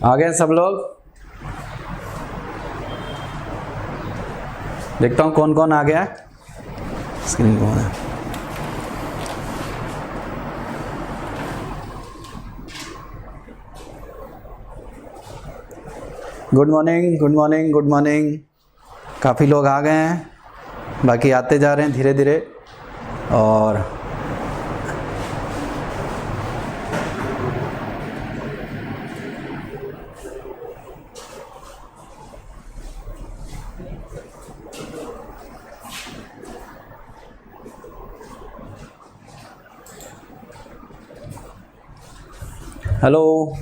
आ गए सब लोग? देखता हूँ कौन कौन आ गया है। स्क्रीन कौन है? Good morning, good morning, good morning. काफ़ी लोग आ गए हैं, बाकी आते जा रहे हैं धीरे धीरे। और हेलो,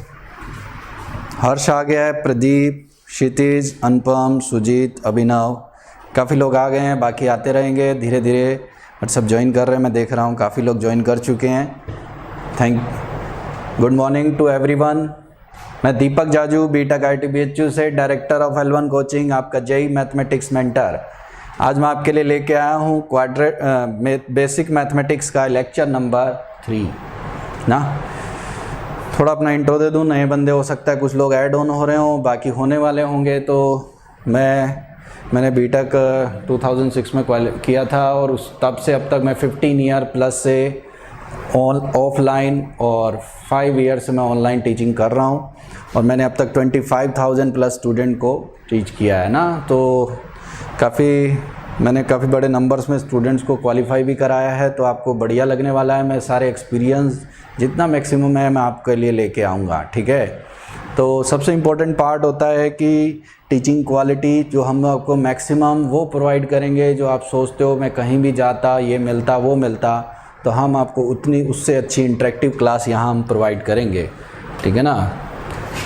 हर्ष आ गया है, प्रदीप, क्षितिज, अनुपम, सुजीत, अभिनव, काफ़ी लोग आ गए हैं, बाकी आते रहेंगे धीरे धीरे। और सब ज्वाइन कर रहे हैं, मैं देख रहा हूँ काफ़ी लोग ज्वाइन कर चुके हैं। Good morning to everyone. मैं दीपक जाजू, बीटेक IIT-BHU से डायरेक्टर ऑफ L1 कोचिंग, आपका JEE मैथमेटिक्स मेंटर। आज मैं आपके लिए लेके आया हूँ बेसिक मैथमेटिक्स का लेक्चर नंबर 3 ना। थोड़ा अपना इंट्रो दे दूँ, नए बंदे हो सकता है कुछ लोग ऐड ऑन हो रहे हों, बाकी होने वाले होंगे। तो मैंने बीटेक 2006 में किया था और उस तब से अब तक मैं 15 ईयर प्लस से ऑफलाइन और 5 ईयर से मैं ऑनलाइन टीचिंग कर रहा हूँ। और मैंने अब तक 25,000 प्लस स्टूडेंट को टीच किया है ना। तो मैंने काफ़ी बड़े नंबर्स में स्टूडेंट्स को क्वालिफाई भी कराया है, तो आपको बढ़िया लगने वाला है। मैं सारे एक्सपीरियंस जितना मैक्सिमम है मैं आपके लिए लेके आऊँगा, ठीक है। तो सबसे इम्पोर्टेंट पार्ट होता है कि टीचिंग क्वालिटी, जो हम आपको मैक्सिमम वो प्रोवाइड करेंगे जो आप सोचते हो मैं कहीं भी जाता ये मिलता वो मिलता, तो हम आपको उससे अच्छी इंटरेक्टिव क्लास यहाँ हम प्रोवाइड करेंगे, ठीक है ना।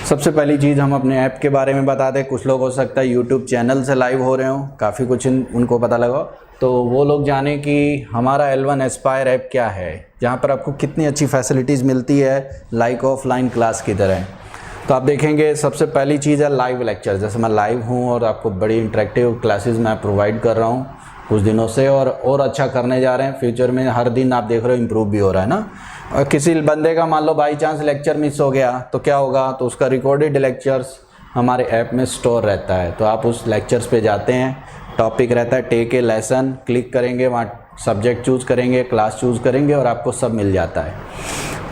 सबसे पहली चीज़ हम अपने ऐप के बारे में बता दें। कुछ लोग हो सकता है यूट्यूब चैनल से लाइव हो रहे हो, काफ़ी कुछ उनको पता लगा, तो वो लोग जाने कि हमारा L1 एस्पायर ऐप क्या है, जहाँ पर आपको कितनी अच्छी फैसिलिटीज़ मिलती है लाइक ऑफलाइन क्लास की तरह। तो आप देखेंगे सबसे पहली चीज़ है लाइव लेक्चर। जैसे मैं लाइव हूँ और आपको बड़ी इंटरेक्टिव क्लासेस मैं प्रोवाइड कर रहा हूँ कुछ दिनों से, और अच्छा करने जा रहे हैं फ्यूचर में। हर दिन आप देख रहे हो इम्प्रूव भी हो रहा है ना। और किसी बंदे का मान लो बाई चांस लेक्चर मिस हो गया तो क्या होगा, तो उसका रिकॉर्डेड लेक्चर्स हमारे ऐप में स्टोर रहता है। तो आप उस लेक्चर्स पे जाते हैं, टॉपिक रहता है टेक ए लेसन, क्लिक करेंगे, वहाँ सब्जेक्ट चूज़ करेंगे, क्लास चूज़ करेंगे और आपको सब मिल जाता है।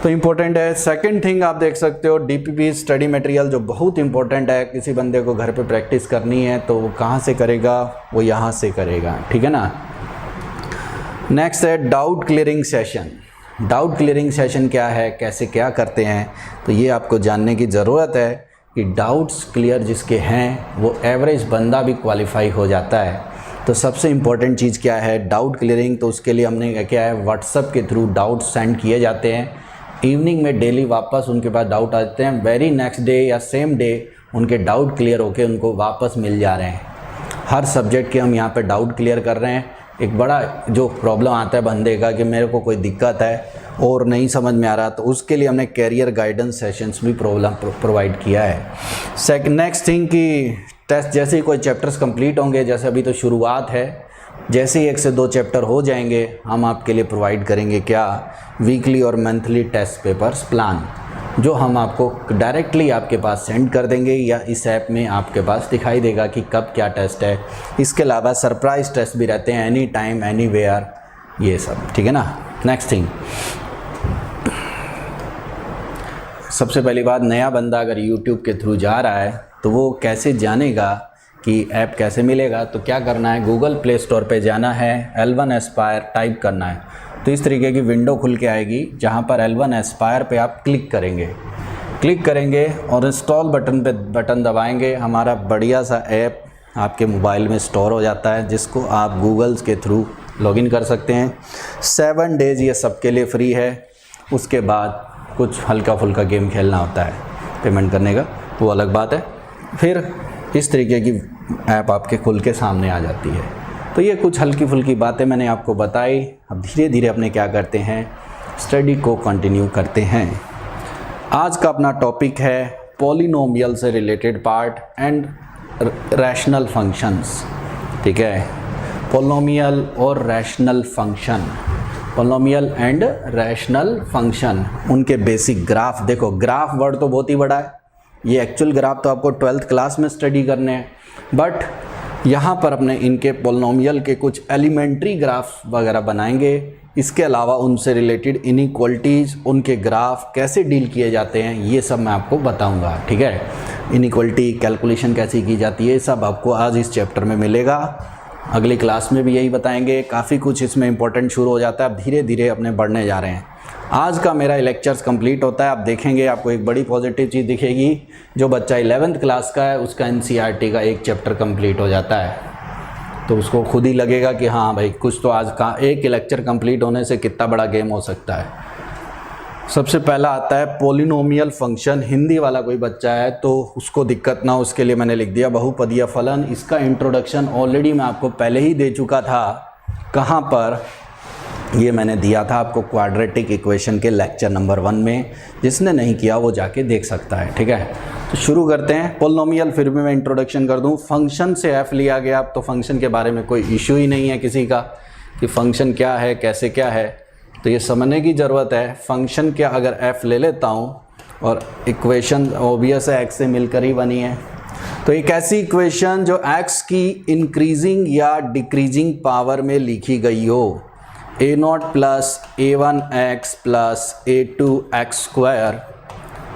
तो इम्पोर्टेंट है। सेकंड थिंग आप देख सकते हो DPP स्टडी मटेरियल, जो बहुत इंपॉर्टेंट है। किसी बंदे को घर पे प्रैक्टिस करनी है तो वो कहाँ से करेगा, वो यहाँ से करेगा, ठीक है ना। नेक्स्ट है doubt clearing session. Doubt clearing session क्या है, कैसे क्या करते हैं, तो ये आपको जानने की ज़रूरत है कि डाउट्स क्लियर जिसके हैं वो एवरेज बंदा भी क्वालिफाई हो जाता है। तो सबसे इम्पॉर्टेंट चीज़ क्या है, डाउट क्लियरिंग। तो उसके लिए हमने क्या है, व्हाट्सएप के थ्रू डाउट सेंड किए जाते हैं। इवनिंग में डेली वापस उनके पास डाउट आते हैं, वेरी नेक्स्ट डे या सेम डे उनके डाउट क्लियर होके उनको वापस मिल जा रहे हैं। हर सब्जेक्ट के हम यहाँ पे डाउट क्लियर कर रहे हैं। एक बड़ा जो प्रॉब्लम आता है बंदे का कि मेरे को कोई दिक्कत है और नहीं समझ में आ रहा, तो उसके लिए हमने कैरियर गाइडेंस सेशंस भी प्रोवाइड किया है। नेक्स्ट थिंग कि टेस्ट जैसे ही कोई चैप्टर्स कंप्लीट होंगे, जैसे अभी तो शुरुआत है, जैसे ही 1 से 2 चैप्टर हो जाएंगे हम आपके लिए प्रोवाइड करेंगे क्या, वीकली और मंथली टेस्ट पेपर्स प्लान, जो हम आपको डायरेक्टली आपके पास सेंड कर देंगे या इस ऐप में आपके पास दिखाई देगा कि कब क्या टेस्ट है। इसके अलावा सरप्राइज़ टेस्ट भी रहते हैं, एनी टाइम एनी वेयर, ये सब, ठीक है ना। नेक्स्ट थिंग, सबसे पहली बात, नया बंदा अगर यूट्यूब के थ्रू जा रहा है तो वो कैसे जानेगा कि ऐप कैसे मिलेगा। तो क्या करना है, गूगल प्ले स्टोर पे जाना है, L1 एस्पायर टाइप करना है, तो इस तरीके की विंडो खुल के आएगी जहाँ पर L1 एस्पायर पे आप क्लिक करेंगे और इंस्टॉल बटन दबाएंगे। हमारा बढ़िया सा ऐप आपके मोबाइल में स्टोर हो जाता है, जिसको आप गूगल के थ्रू लॉगिन कर सकते हैं। 7 डेज़ ये सबके लिए फ्री है। उसके बाद कुछ हल्का फुल्का गेम खेलना होता है पेमेंट करने का, वो अलग बात है। फिर इस तरीके की ऐप आपके खुल के सामने आ जाती है। तो ये कुछ हल्की फुल्की बातें मैंने आपको बताई। अब धीरे धीरे अपने क्या करते हैं, स्टडी को कंटिन्यू करते हैं। आज का अपना टॉपिक है पॉलिनोमियल से related part and rational functions, ठीक है। पॉलिनोमियल और rational function, polynomial and rational function, उनके बेसिक ग्राफ। देखो ग्राफ वर्ड तो बहुत ही बड़ा है, ये एक्चुअल ग्राफ तो आपको 12th क्लास में स्टडी करने हैं, बट यहाँ पर अपने इनके पोलिनोमियल के कुछ एलिमेंट्री ग्राफ वगैरह बनाएंगे। इसके अलावा उनसे रिलेटेड इनइक्वलिटीज़, उनके ग्राफ कैसे डील किए जाते हैं, ये सब मैं आपको बताऊंगा। ठीक है, इनइक्वलिटी कैलकुलेशन कैसी की जाती है, सब आपको आज इस चैप्टर में मिलेगा। अगली क्लास में भी यही बताएंगे। काफ़ी कुछ इसमें इंपॉर्टेंट शुरू हो जाता है, अब धीरे धीरे अपने बढ़ने जा रहे हैं। आज का मेरा लेक्चर्स कंप्लीट होता है। आप देखेंगे आपको एक बड़ी पॉजिटिव चीज़ दिखेगी, जो बच्चा 11th क्लास का है उसका NCERT का एक चैप्टर कंप्लीट हो जाता है, तो उसको खुद ही लगेगा कि हाँ भाई कुछ तो आज का एक लेक्चर कंप्लीट होने से कितना बड़ा गेम हो सकता है। सबसे पहला आता है पोलिनोमियल फंक्शन। हिंदी वाला कोई बच्चा है तो उसको दिक्कत ना हो, उसके लिए मैंने लिख दिया बहुपदीय फलन। इसका इंट्रोडक्शन ऑलरेडी मैं आपको पहले ही दे चुका था। कहाँ पर? ये मैंने दिया था आपको क्वाड्रेटिक इक्वेशन के लेक्चर नंबर 1 में। जिसने नहीं किया वो जाके देख सकता है। ठीक है, तो शुरू करते हैं। पोलिनोमियल फिर भी मैं इंट्रोडक्शन कर दूं। फंक्शन से f लिया गया, तो फंक्शन के बारे में कोई इशू ही नहीं है किसी का कि फंक्शन क्या है, कैसे क्या है, तो ये समझने की ज़रूरत है। फंक्शन क्या, अगर f ले लेता हूँ और इक्वेशन ऑब्वियस है x से मिलकर ही बनी है, तो एक ऐसी इक्वेशन जो x की इंक्रीजिंग या डिक्रीजिंग पावर में लिखी गई हो, a0 plus a1x plus a2x square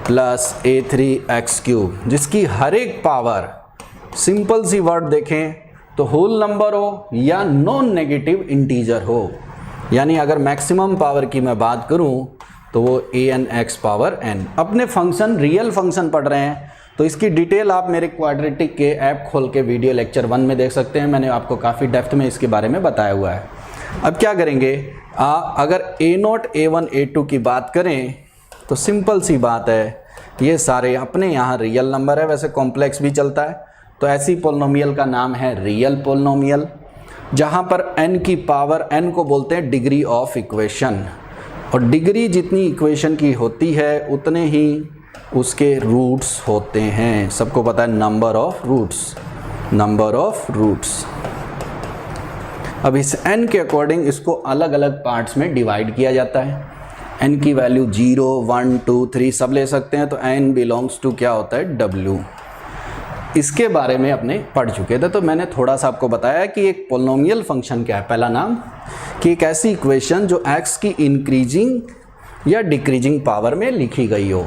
plus a3x cube, जिसकी हर एक पावर, सिंपल सी वर्ड देखें तो होल नंबर हो या नॉन नेगेटिव इंटीजर हो। यानी अगर मैक्सिमम पावर की मैं बात करूं तो वो an(x पावर n। अपने फंक्शन, रियल फंक्शन पढ़ रहे हैं तो इसकी डिटेल आप मेरे क्वाड्रेटिक के ऐप खोल के वीडियो लेक्चर 1 में देख सकते हैं। मैंने आपको काफ़ी डेप्थ में इसके बारे में बताया हुआ है। अब क्या करेंगे, अगर a0 a1 a2 की बात करें तो सिंपल सी बात है, ये सारे अपने यहाँ रियल नंबर है, वैसे कॉम्प्लेक्स भी चलता है, तो ऐसी पोलिनोमियल का नाम है रियल पोलिनोमियल, जहाँ पर n की पावर, n को बोलते हैं डिग्री ऑफ इक्वेशन, और डिग्री जितनी इक्वेशन की होती है उतने ही उसके रूट्स होते हैं। सबको पता है number of roots, number of roots. अब इस n के अकॉर्डिंग इसको अलग अलग पार्ट्स में डिवाइड किया जाता है। n की वैल्यू 0, 1, 2, 3 सब ले सकते हैं, तो n बिलोंग्स टू क्या होता है, w। इसके बारे में अपने पढ़ चुके थे, तो मैंने थोड़ा सा आपको बताया कि एक पोलिनोमियल फंक्शन क्या है। पहला नाम कि एक ऐसी इक्वेशन जो x की इंक्रीजिंग या डिक्रीजिंग पावर में लिखी गई हो।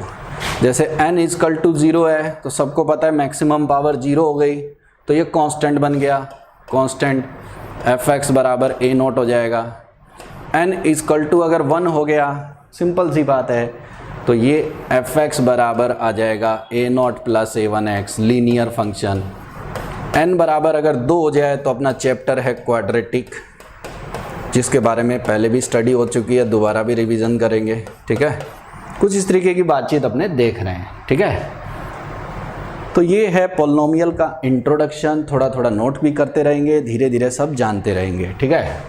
जैसे n इक्वल टू 0 है तो सबको पता है मैक्सिमम पावर 0 हो गई, तो ये कांस्टेंट बन गया, कांस्टेंट fx बराबर a0 हो जाएगा। n इक्वल टू अगर 1 हो गया, सिंपल सी बात है, तो ये fx बराबर आ जाएगा a0 plus a1x, linear function. n बराबर अगर 2 हो जाए तो अपना चैप्टर है क्वाड्रेटिक, जिसके बारे में पहले भी स्टडी हो चुकी है, दोबारा भी रिवीजन करेंगे। ठीक है, कुछ इस तरीके की बातचीत अपने देख रहे हैं। ठीक है, तो ये है पोलिनोमियल का इंट्रोडक्शन। थोड़ा थोड़ा नोट भी करते रहेंगे, धीरे धीरे सब जानते रहेंगे। ठीक है,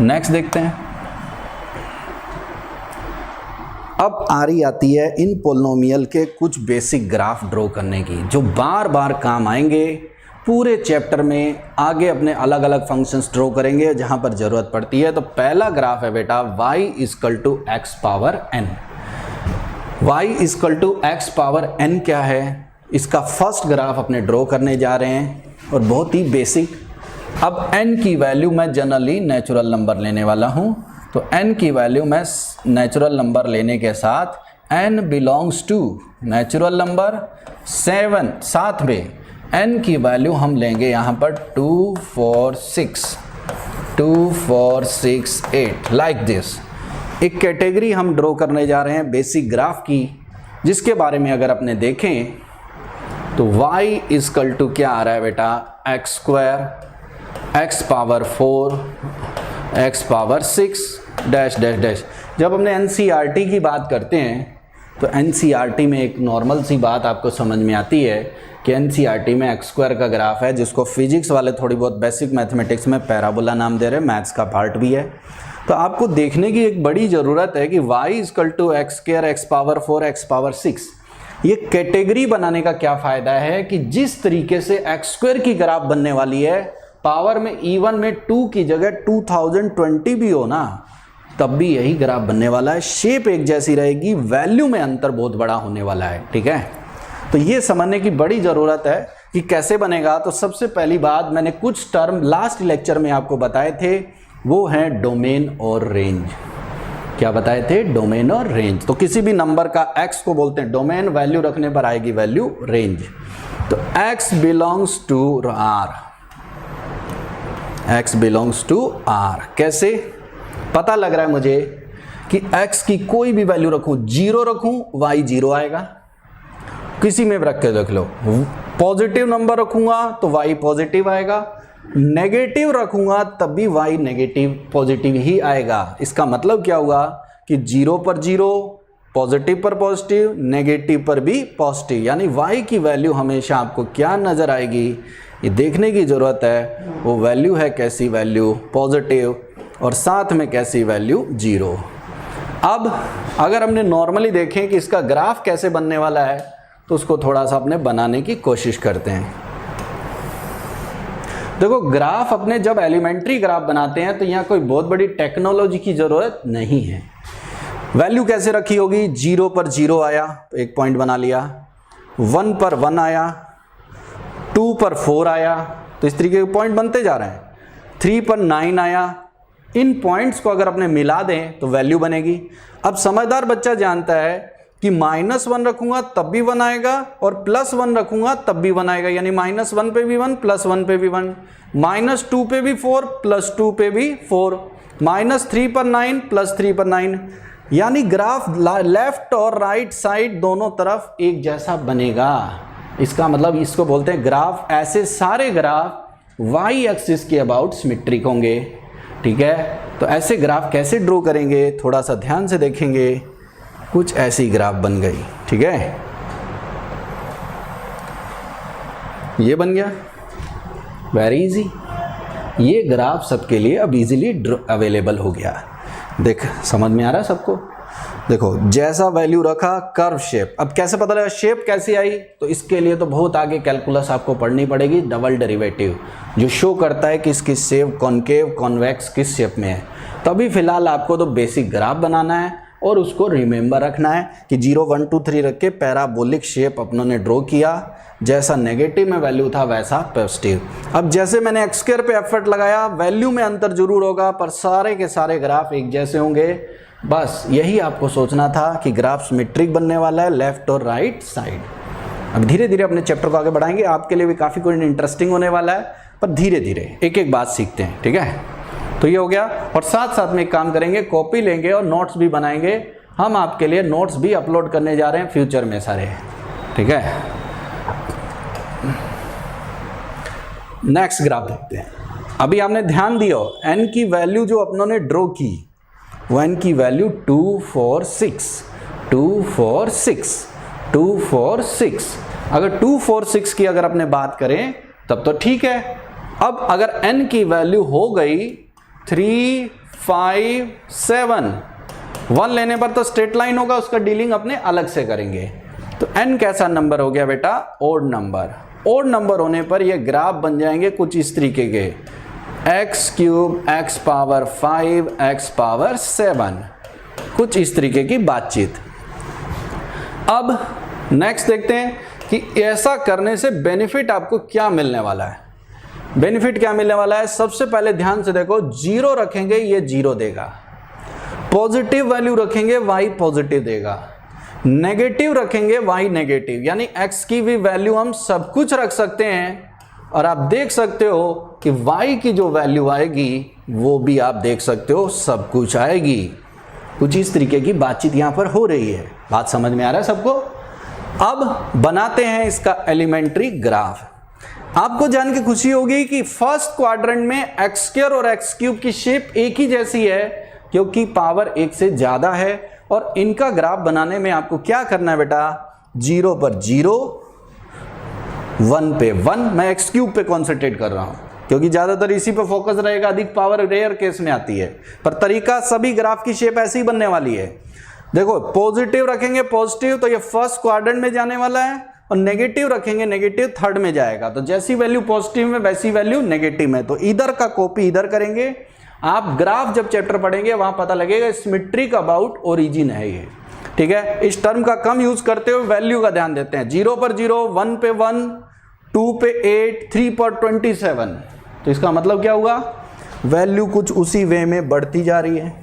नेक्स्ट देखते हैं। अब आती है इन पोलिनोमियल के कुछ बेसिक ग्राफ ड्रॉ करने की, जो बार बार काम आएंगे पूरे चैप्टर में। आगे अपने अलग अलग फंक्शंस ड्रॉ करेंगे जहां पर ज़रूरत पड़ती है। तो पहला ग्राफ है बेटा y equal to x power n। y equal to x power n क्या है, इसका फर्स्ट ग्राफ अपने ड्रॉ करने जा रहे हैं, और बहुत ही बेसिक। अब n की वैल्यू मैं जनरली नेचुरल नंबर लेने वाला हूं, तो n की वैल्यू मैं नेचुरल नंबर लेने के साथ n belongs to natural number 7, साथ में n की वैल्यू हम लेंगे यहाँ पर 2, 4, 6, 2, 4, 6, 8 लाइक दिस। एक कैटेगरी हम ड्रॉ करने जा रहे हैं बेसिक ग्राफ की, जिसके बारे में अगर अपने देखें तो y इक्वल टू क्या आ रहा है बेटा, x square, x power 4, x power 6 dash dash dash. जब हमने NCERT की बात करते हैं तो NCERT में एक नॉर्मल सी बात आपको समझ में आती है कि NCERT में x स्क्वायर का ग्राफ है, जिसको फिजिक्स वाले थोड़ी बहुत बेसिक मैथमेटिक्स में पैराबोला नाम दे रहे हैं, मैथ्स का पार्ट भी है। तो आपको देखने की एक बड़ी ज़रूरत है कि y equal to X square, x power 4, x power 6, ये कैटेगरी बनाने का क्या फ़ायदा है कि जिस तरीके से एक्स स्क्वायर की ग्राफ बनने वाली है, पावर में इवन में 2 की जगह 2020 भी हो ना, तब भी यही ग्राफ बनने वाला है। शेप एक जैसी रहेगी, वैल्यू में अंतर बहुत बड़ा होने वाला है। ठीक है, तो ये समझने की बड़ी ज़रूरत है कि कैसे बनेगा। तो सबसे पहली बात, मैंने कुछ टर्म लास्ट लेक्चर में आपको बताए थे, वो हैं डोमेन और रेंज। क्या बताए थे? डोमेन और रेंज। तो किसी भी नंबर का x को बोलते हैं डोमेन, वैल्यू रखने पर आएगी वैल्यू रेंज। तो x belongs to r, x belongs to r। कैसे पता लग रहा है मुझे कि x की कोई भी वैल्यू रखूं, 0 रखूं, y 0 आएगा। किसी में भी रख के देख लो। पॉजिटिव नंबर रखूंगा तो y पॉजिटिव आएगा, नेगेटिव रखूंगा तब भी y नेगेटिव पॉजिटिव ही आएगा। इसका मतलब क्या हुआ कि 0 पर 0, पॉजिटिव पर पॉजिटिव, नेगेटिव पर भी पॉजिटिव, यानी y की वैल्यू हमेशा आपको क्या नज़र आएगी, ये देखने की ज़रूरत है। वो वैल्यू है कैसी वैल्यू? पॉजिटिव, और साथ में कैसी वैल्यू? 0। अब अगर हमने नॉर्मली देखें कि इसका ग्राफ कैसे बनने वाला है, तो उसको थोड़ा सा अपने बनाने की कोशिश करते हैं। देखो, ग्राफ अपने जब एलिमेंट्री ग्राफ बनाते हैं तो यहाँ कोई बहुत बड़ी टेक्नोलॉजी की ज़रूरत नहीं है। वैल्यू कैसे रखी होगी? 0 पर 0 आया तो एक पॉइंट बना लिया, 1 पर 1 आया, 2 पर 4 आया, तो इस तरीके के पॉइंट बनते जा रहे हैं। 3 पर 9 आया। इन पॉइंट्स को अगर अपने मिला दें तो वैल्यू बनेगी। अब समझदार बच्चा जानता है कि -1 रखूंगा तब भी 1 आएगा और +1 रखूंगा तब भी 1 आएगा, यानी -1 पे भी 1, +1 पे भी 1, -2 पे भी 4, +2 पे भी 4, -3 पर 9, +3 पर 9, यानी ग्राफ लेफ्ट और राइट साइड दोनों तरफ एक जैसा बनेगा। इसका मतलब इसको बोलते हैं ग्राफ। ऐसे सारे ग्राफ y एक्सिस के अबाउट सिमेट्रिक होंगे। ठीक है, तो ऐसे ग्राफ कैसे ड्रॉ करेंगे, थोड़ा सा ध्यान से देखेंगे। कुछ ऐसी ग्राफ बन गई। ठीक है, ये बन गया, वेरी इजी। ये ग्राफ सबके लिए अब इजीली अवेलेबल हो गया। देख, समझ में आ रहा है सबको? देखो, जैसा वैल्यू रखा, कर्व शेप। अब कैसे पता लगा शेप कैसी आई? तो इसके लिए तो बहुत आगे कैलकुलस आपको पढ़नी पड़ेगी, डबल डेरिवेटिव, जो शो करता है कि इसकी शेप कॉनकेव कॉन्वेक्स किस शेप में है। तो अभी फिलहाल आपको तो बेसिक ग्राफ बनाना है और उसको रिमेंबर रखना है कि 0 1 2 3 रख के पैराबोलिक शेप अपनों ने ड्रॉ किया। जैसा नेगेटिव में वैल्यू था वैसा पॉजिटिव। अब जैसे मैंने x स्क्वायर पे एफर्ट लगाया, वैल्यू में अंतर जरूर होगा पर सारे के सारे ग्राफ एक जैसे होंगे। बस यही आपको सोचना था कि ग्राफ सिमेट्रिक बनने वाला है, लेफ्ट और राइट साइड। अब धीरे धीरे अपने चैप्टर को आगे बढ़ाएंगे, आपके लिए भी काफ़ी कोई इंटरेस्टिंग होने वाला है, पर धीरे धीरे एक एक बात सीखते हैं। ठीक है, तो ये हो गया। और साथ साथ में एक काम करेंगे, कॉपी लेंगे और नोट्स भी बनाएंगे। हम आपके लिए नोट्स भी अपलोड करने जा रहे हैं फ्यूचर में सारे। ठीक है, नेक्स्ट ग्राफ देखते हैं। अभी आपने ध्यान दिया, n की वैल्यू जो अपनों ने ड्रॉ की, वो n की वैल्यू 2 4 6, 2 4 6, 2 4 6। अगर 2 4 6 की अगर अपने बात करें तब तो ठीक है। अब अगर n की वैल्यू हो गई 3 5 7, 1 लेने पर तो स्ट्रेट लाइन होगा, उसका डीलिंग अपने अलग से करेंगे। तो n कैसा नंबर हो गया बेटा? Odd number. ओड नंबर होने पर ये ग्राफ बन जाएंगे कुछ इस तरीके के, x cube, x power 5, x power 7, कुछ इस तरीके की बातचीत। अब नेक्स्ट देखते हैं कि ऐसा करने से बेनिफिट आपको क्या मिलने वाला है। बेनिफिट क्या मिलने वाला है? सबसे पहले ध्यान से देखो, 0 रखेंगे ये 0 देगा, पॉजिटिव वैल्यू रखेंगे y पॉजिटिव देगा, नेगेटिव रखेंगे y नेगेटिव, यानी x की भी वैल्यू हम सब कुछ रख सकते हैं। और आप देख सकते हो कि y की जो वैल्यू आएगी वो भी आप देख सकते हो सब कुछ आएगी। कुछ इस तरीके की बातचीत यहाँ पर हो रही है। बात समझ में आ रहा है सबको? अब बनाते हैं इसका एलिमेंट्री ग्राफ। आपको जान के खुशी होगी कि फर्स्ट क्वाड्रेंट में एक्स स्क्वायर और एक्स क्यूब की शेप एक ही जैसी है, क्योंकि पावर 1 से ज़्यादा है। और इनका ग्राफ बनाने में आपको क्या करना है बेटा? 0 पर 0, 1 पे 1। मैं एक्स क्यूब पे कॉन्सेंट्रेट कर रहा हूँ क्योंकि ज़्यादातर इसी पे फोकस रहेगा, अधिक पावर रेयर केस में आती है, पर तरीका सभी ग्राफ की शेप ऐसी ही बनने वाली है। देखो, पॉजिटिव रखेंगे पॉजिटिव तो ये फर्स्ट क्वाड्रेंट में जाने वाला है, और नेगेटिव रखेंगे नेगेटिव थर्ड में जाएगा। तो जैसी वैल्यू पॉजिटिव में वैसी वैल्यू नेगेटिव में, तो इधर का कॉपी इधर करेंगे। आप ग्राफ जब चैप्टर पढ़ेंगे वहां पता लगेगा सिमेट्रिक अबाउट ओरिजिन है ये। ठीक है। इस टर्म का कम यूज करते हुए वैल्यू का ध्यान देते हैं। 0 पर 0, 1 पे 1, 2 पे 8, 3 पर 27। तो इसका मतलब क्या हुआ, वैल्यू कुछ उसी वे में बढ़ती जा रही है।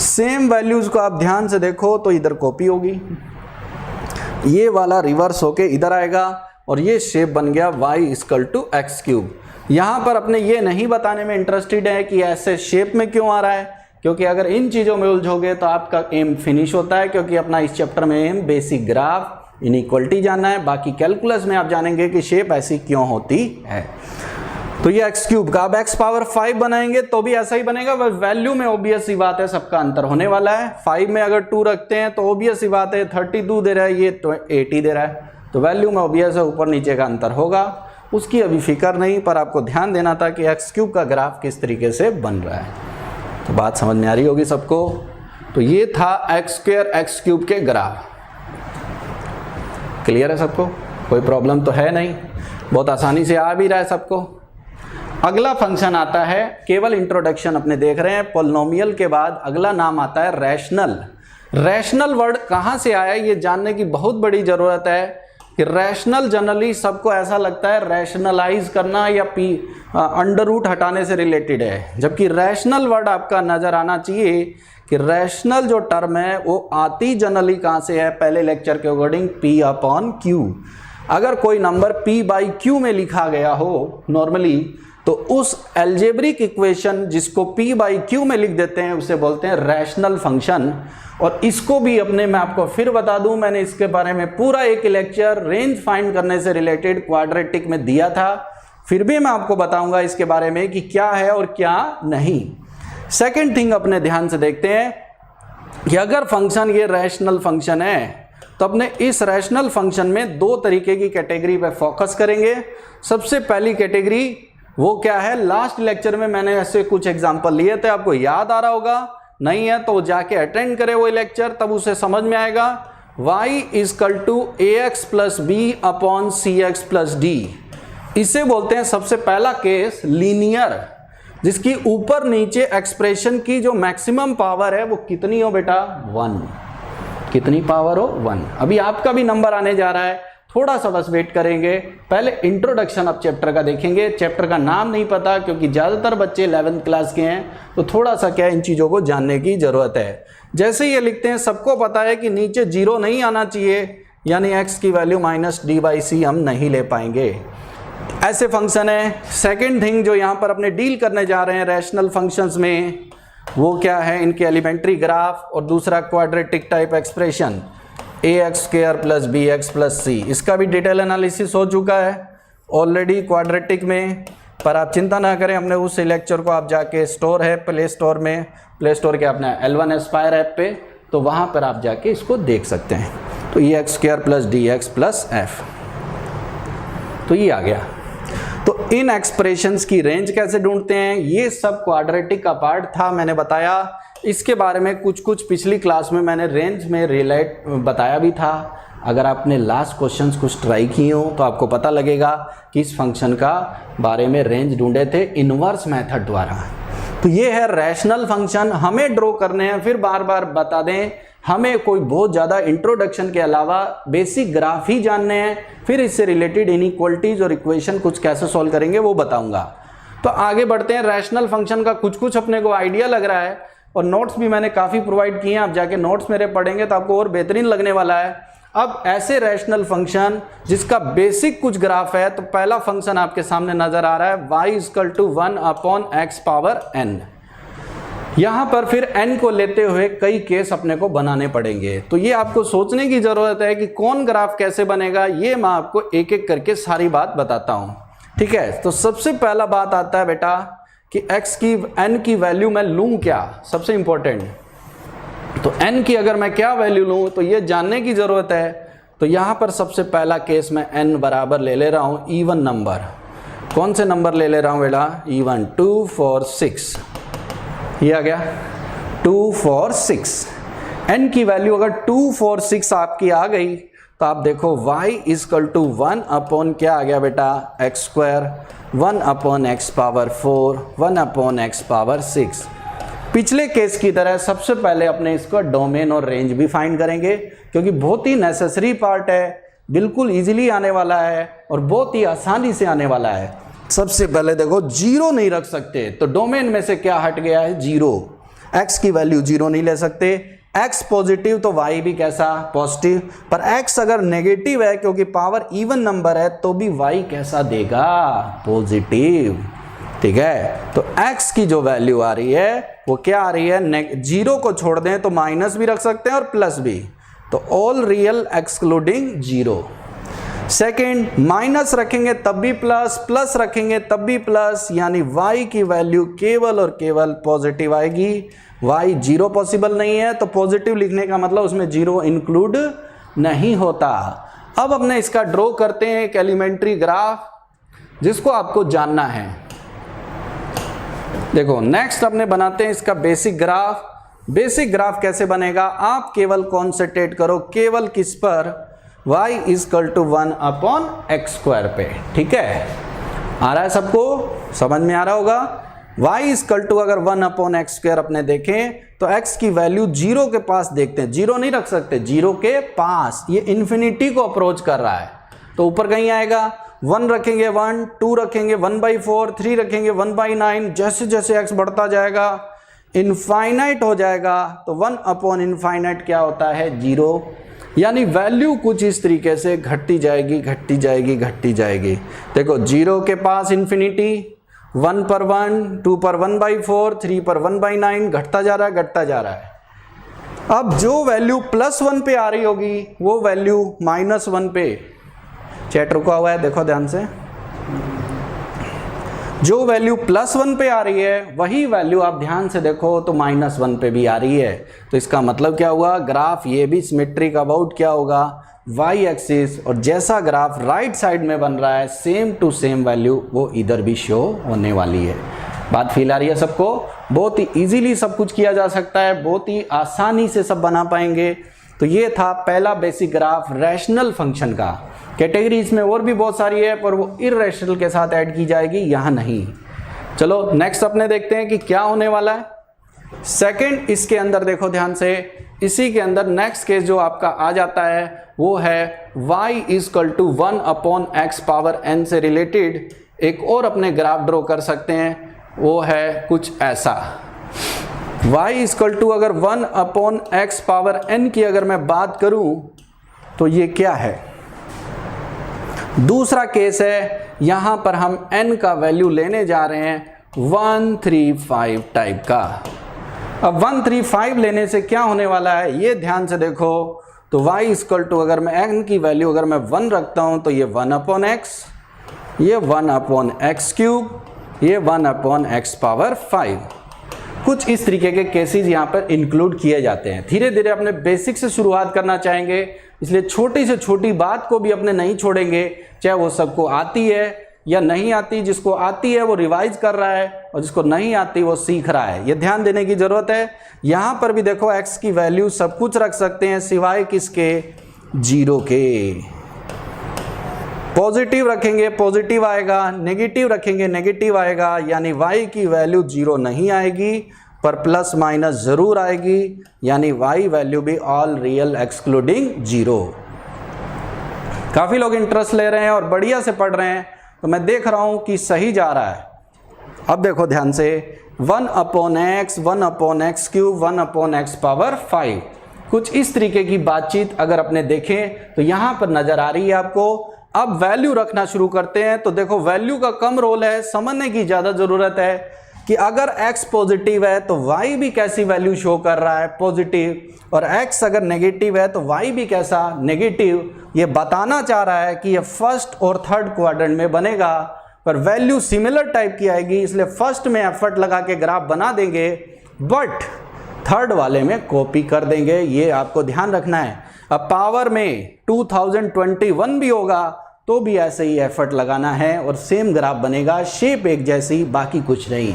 सेम वैल्यूज को आप ध्यान से देखो तो इधर कॉपी होगी, ये वाला रिवर्स होके इधर आएगा और ये शेप बन गया y = x³। यहाँ पर अपने ये नहीं बताने में इंटरेस्टेड है कि ऐसे शेप में क्यों आ रहा है, क्योंकि अगर इन चीज़ों में उलझोगे तो आपका एम फिनिश होता है, क्योंकि अपना इस चैप्टर में एम बेसिक ग्राफ इनइक्वालिटी जानना है। बाकी कैलकुलस में आप जानेंगे कि शेप ऐसी क्यों होती है। तो ये x³ का अब x⁵ बनाएंगे तो भी ऐसा ही बनेगा। वैल्यू में ऑब्वियस सी बात है सबका अंतर होने वाला है। 5 में अगर 2 रखते हैं तो ऑब्वियस सी बात है 32 दे रहा है, ये 80 दे रहा है, तो वैल्यू में ऑब्वियस है ऊपर नीचे का अंतर होगा। उसकी अभी फिक्र नहीं, पर आपको ध्यान देना था कि x³ का ग्राफ किस तरीके से बन रहा है। तो बात समझ में आ रही होगी सबको। तो ये था x² x³ के ग्राफ। क्लियर है सबको, कोई प्रॉब्लम तो है नहीं, बहुत आसानी से आ भी रहा है सबको। अगला फंक्शन आता है, केवल इंट्रोडक्शन अपने देख रहे हैं। पॉलिनोमियल के बाद अगला नाम आता है रैशनल। रैशनल वर्ड कहाँ से आया ये जानने की बहुत बड़ी ज़रूरत है कि रैशनल जनरली सबको ऐसा लगता है रैशनलाइज करना या अंडर रूट हटाने से रिलेटेड है, जबकि रैशनल वर्ड आपका नज़र आना चाहिए कि रैशनल जो टर्म है वो आती जनरली कहाँ से है, पहले लेक्चर के अकॉर्डिंग P/Q। अगर कोई नंबर P/Q में लिखा गया हो नॉर्मली, तो उस एल्जेब्रिक इक्वेशन जिसको P/Q में लिख देते हैं उसे बोलते हैं रैशनल फंक्शन। और इसको भी अपने मैं आपको फिर बता दूं, मैंने इसके बारे में पूरा एक लेक्चर रेंज फाइंड करने से रिलेटेड क्वाड्रेटिक में दिया था, फिर भी मैं आपको बताऊंगा इसके बारे में कि क्या है और क्या नहीं। सेकंड थिंग अपने ध्यान से देखते हैं कि अगर फंक्शन ये रैशनल फंक्शन है तो अपने इस रैशनल फंक्शन में दो तरीके की कैटेगरी पे फोकस करेंगे। सबसे पहली कैटेगरी वो क्या है, लास्ट लेक्चर में मैंने ऐसे कुछ एग्जांपल लिए थे, आपको याद आ रहा होगा, नहीं है तो जाके अटेंड करे वो लेक्चर, तब उसे समझ में आएगा। y = ax + b/cx + d, इसे बोलते हैं सबसे पहला केस लीनियर, जिसकी ऊपर नीचे एक्सप्रेशन की जो मैक्सिमम पावर है वो कितनी हो बेटा, 1। कितनी पावर हो, 1। अभी आपका भी नंबर आने जा रहा है, थोड़ा सा बस वेट करेंगे। पहले इंट्रोडक्शन ऑफ चैप्टर का देखेंगे। चैप्टर का नाम नहीं पता क्योंकि ज़्यादातर बच्चे 11th क्लास के हैं, तो थोड़ा सा क्या इन चीज़ों को जानने की ज़रूरत है। जैसे ये लिखते हैं सबको पता है कि नीचे 0 नहीं आना चाहिए, यानी x की वैल्यू -d/c हम नहीं ले पाएंगे। ऐसे फंक्शन है। सेकेंड थिंग जो यहाँ पर अपने डील करने जा रहे हैं रैशनल फंक्शंस में, वो क्या है, इनके एलिमेंट्री ग्राफ और दूसरा quadratic type expression ax² + bx + c। इसका भी डिटेल एनालिसिस हो चुका है ऑलरेडी क्वाड्रेटिक में, पर आप चिंता ना करें, हमने उस लेक्चर को आप जाके स्टोर है प्ले स्टोर में, प्ले स्टोर के अपने L1 एस्पायर ऐप पे, तो वहाँ पर आप जाके इसको देख सकते हैं। तो ax² + dx + f, तो ये आ गया। तो इन एक्सप्रेशंस की रेंज कैसे ढूंढते हैं, ये सब क्वाड्रेटिक का पार्ट था, मैंने बताया। इसके बारे में कुछ पिछली क्लास में मैंने रेंज में रिलेट बताया भी था। अगर आपने लास्ट क्वेश्चंस कुछ ट्राई किए हो तो आपको पता लगेगा कि इस फंक्शन का बारे में रेंज ढूंढे थे इन्वर्स मेथड द्वारा। तो ये है रैशनल फंक्शन, हमें ड्रॉ करने हैं। फिर बार बार बता दें, हमें कोई बहुत ज़्यादा इंट्रोडक्शन के अलावा बेसिक ग्राफ ही जानने हैं, फिर इससे रिलेटेड इनइक्वालिटीज और इक्वेशन कुछ कैसे सॉल्व करेंगे वो बताऊंगा। तो आगे बढ़ते हैं। रैशनल फंक्शन का कुछ अपने को आइडिया लग रहा है, और नोट्स भी मैंने काफ़ी प्रोवाइड किए हैं, आप जाके नोट्स मेरे पढ़ेंगे तो आपको और बेहतरीन लगने वाला है। अब ऐसे रैशनल फंक्शन जिसका बेसिक कुछ ग्राफ है, तो पहला फंक्शन आपके सामने नजर आ रहा है y = 1/x⁴n। यहाँ पर फिर n को लेते हुए कई केस अपने को बनाने पड़ेंगे, तो ये आपको सोचने की ज़रूरत है कि कौन ग्राफ कैसे बनेगा। ये मैं आपको एक एक करके सारी बात बताता हूँ, ठीक है। तो सबसे पहला बात आता है बेटा कि n की वैल्यू मैं लूँ क्या, सबसे इंपॉर्टेंट। तो n की अगर मैं क्या वैल्यू लूँ तो ये जानने की ज़रूरत है। तो यहाँ पर सबसे पहला केस मैं n बराबर ले ले रहा हूँ इवन नंबर। कौन से नंबर ले ले रहा हूँ बेटा, इवन 2 4 6, ये आ गया 2 4 6। n की वैल्यू अगर 2 4 6 आपकी आ गई तो आप देखो y = 1 क्या आ गया बेटा, x², 1/x⁴, 1/x⁴ 6, पिछले केस की तरह सबसे पहले अपने इसको डोमेन और रेंज भी फाइंड करेंगे, क्योंकि बहुत ही नेसेसरी पार्ट है, बिल्कुल इजीली आने वाला है और बहुत ही आसानी से आने वाला है। सबसे पहले देखो जीरो नहीं रख सकते, तो डोमेन में से क्या हट गया है, जीरो। x की वैल्यू जीरो नहीं ले सकते, x पॉजिटिव तो y भी कैसा, पॉजिटिव। पर x अगर नेगेटिव है क्योंकि पावर इवन नंबर है तो भी y कैसा देगा, पॉजिटिव। ठीक है, तो x की जो वैल्यू आ रही है वो क्या आ रही है, जीरो को छोड़ दें तो माइनस भी रख सकते हैं और प्लस भी, तो all real excluding zero. Second, minus रखेंगे तब भी प्लस, प्लस रखेंगे तब भी प्लस, यानी y की वैल्यू केवल और केवल पॉजिटिव आएगी। y जीरो पॉसिबल नहीं है, तो पॉजिटिव लिखने का मतलब उसमें जीरो इंक्लूड नहीं होता। अब अपने इसका ड्रॉ करते हैं एक एलिमेंट्री ग्राफ जिसको आपको जानना है। देखो नेक्स्ट अपने बनाते हैं इसका बेसिक ग्राफ। बेसिक ग्राफ कैसे बनेगा, आप केवल कॉन्सेंट्रेट करो केवल किस पर, y इजकल टू 1/x² पे। ठीक है, आ रहा है सबको, समझ में आ रहा होगा। y इजकल टू अगर 1/x² अपने देखें तो x की वैल्यू जीरो के पास देखते हैं, जीरो नहीं रख सकते, जीरो के पास, ये इन्फिनिटी को अप्रोच कर रहा है, तो ऊपर कहीं आएगा। 1 रखेंगे 1, 2 रखेंगे 1/4, 3 रखेंगे 1/9, जैसे जैसे x बढ़ता जाएगा इनफाइनाइट हो जाएगा, तो 1/इनफाइनाइट क्या होता है, जीरो। यानी वैल्यू कुछ इस तरीके से घटती जाएगी, घटती जाएगी, घटती जाएगी। देखो जीरो के पास इन्फिनिटी, 1 पर 1, 2 पर 1/4, 3 पर 1/9, घटता जा रहा है, घटता जा रहा है। अब जो वैल्यू +1 पे आ रही होगी वो वैल्यू -1 पे, चैट रुका हुआ है देखो ध्यान से, जो वैल्यू +1 पे आ रही है वही वैल्यू आप ध्यान से देखो तो -1 पे भी आ रही है। तो इसका मतलब क्या हुआ, ग्राफ ये भी सिमेट्रिक अबाउट क्या होगा, y एक्सिस, और जैसा ग्राफ राइट साइड में बन रहा है सेम टू सेम वैल्यू वो इधर भी शो होने वाली है। बात फील आ रही है सबको, बहुत ही इजीली सब कुछ किया जा सकता है, बहुत ही आसानी से सब बना पाएंगे। तो ये था पहला बेसिक ग्राफ रैशनल फंक्शन का। कैटेगरी इसमें और भी बहुत सारी है पर वो इर्रेशनल के साथ ऐड की जाएगी, यहाँ नहीं। चलो नेक्स्ट अपने देखते हैं कि क्या होने वाला है। सेकंड, इसके अंदर देखो ध्यान से, इसी के अंदर नेक्स्ट केस जो आपका आ जाता है वो है y इजकल टू 1/x⁴n से रिलेटेड एक और अपने ग्राफ ड्रॉ कर सकते हैं, वो है कुछ ऐसा। y इजकल टू अगर 1/x⁴n की अगर मैं बात करूं तो ये क्या है, दूसरा केस है, यहां पर हम n का वैल्यू लेने जा रहे हैं 135 टाइप का। अब 135 लेने से क्या होने वाला है ये ध्यान से देखो, तो y इजकल टू अगर मैं n की वैल्यू अगर मैं 1 रखता हूं तो ये 1/x, ये 1/x³, ये 1/x⁵। कुछ इस तरीके के केसेस यहाँ पर इंक्लूड किए जाते हैं। धीरे धीरे अपने बेसिक से शुरुआत करना चाहेंगे, इसलिए छोटी से छोटी बात को भी अपने नहीं छोड़ेंगे, चाहे वो सबको आती है या नहीं आती। जिसको आती है वो रिवाइज कर रहा है और जिसको नहीं आती वो सीख रहा है, ये ध्यान देने की जरूरत है। यहाँ पर भी देखो x की वैल्यू सब कुछ रख सकते हैं सिवाय किसके, जीरो के। पॉजिटिव रखेंगे पॉजिटिव आएगा, नेगेटिव रखेंगे नेगेटिव आएगा, यानी y की वैल्यू जीरो नहीं आएगी पर प्लस माइनस जरूर आएगी, यानी y वैल्यू भी ऑल रियल एक्सक्लूडिंग जीरो। काफ़ी लोग इंटरेस्ट ले रहे हैं और बढ़िया से पढ़ रहे हैं, तो मैं देख रहा हूं कि सही जा रहा है। अब देखो ध्यान से, 1/x, 1/x³, 1/x⁵, कुछ इस तरीके की बातचीत अगर अपने देखें तो यहां पर नजर आ रही है आपको। अब वैल्यू रखना शुरू करते हैं, तो देखो वैल्यू का कम रोल है, समझने की ज़्यादा ज़रूरत है कि अगर x पॉजिटिव है तो y भी कैसी वैल्यू शो कर रहा है, पॉजिटिव, और x अगर नेगेटिव है तो y भी कैसा, नेगेटिव। ये बताना चाह रहा है कि ये फर्स्ट और थर्ड क्वाड्रेंट में बनेगा पर वैल्यू सिमिलर टाइप की आएगी, इसलिए फर्स्ट में एफर्ट लगा के ग्राफ बना देंगे बट थर्ड वाले में कॉपी कर देंगे, ये आपको ध्यान रखना है। अब पावर में 2021 भी होगा तो भी ऐसे ही एफर्ट लगाना है और सेम ग्राफ बनेगा, शेप एक जैसी, बाकी कुछ नहीं।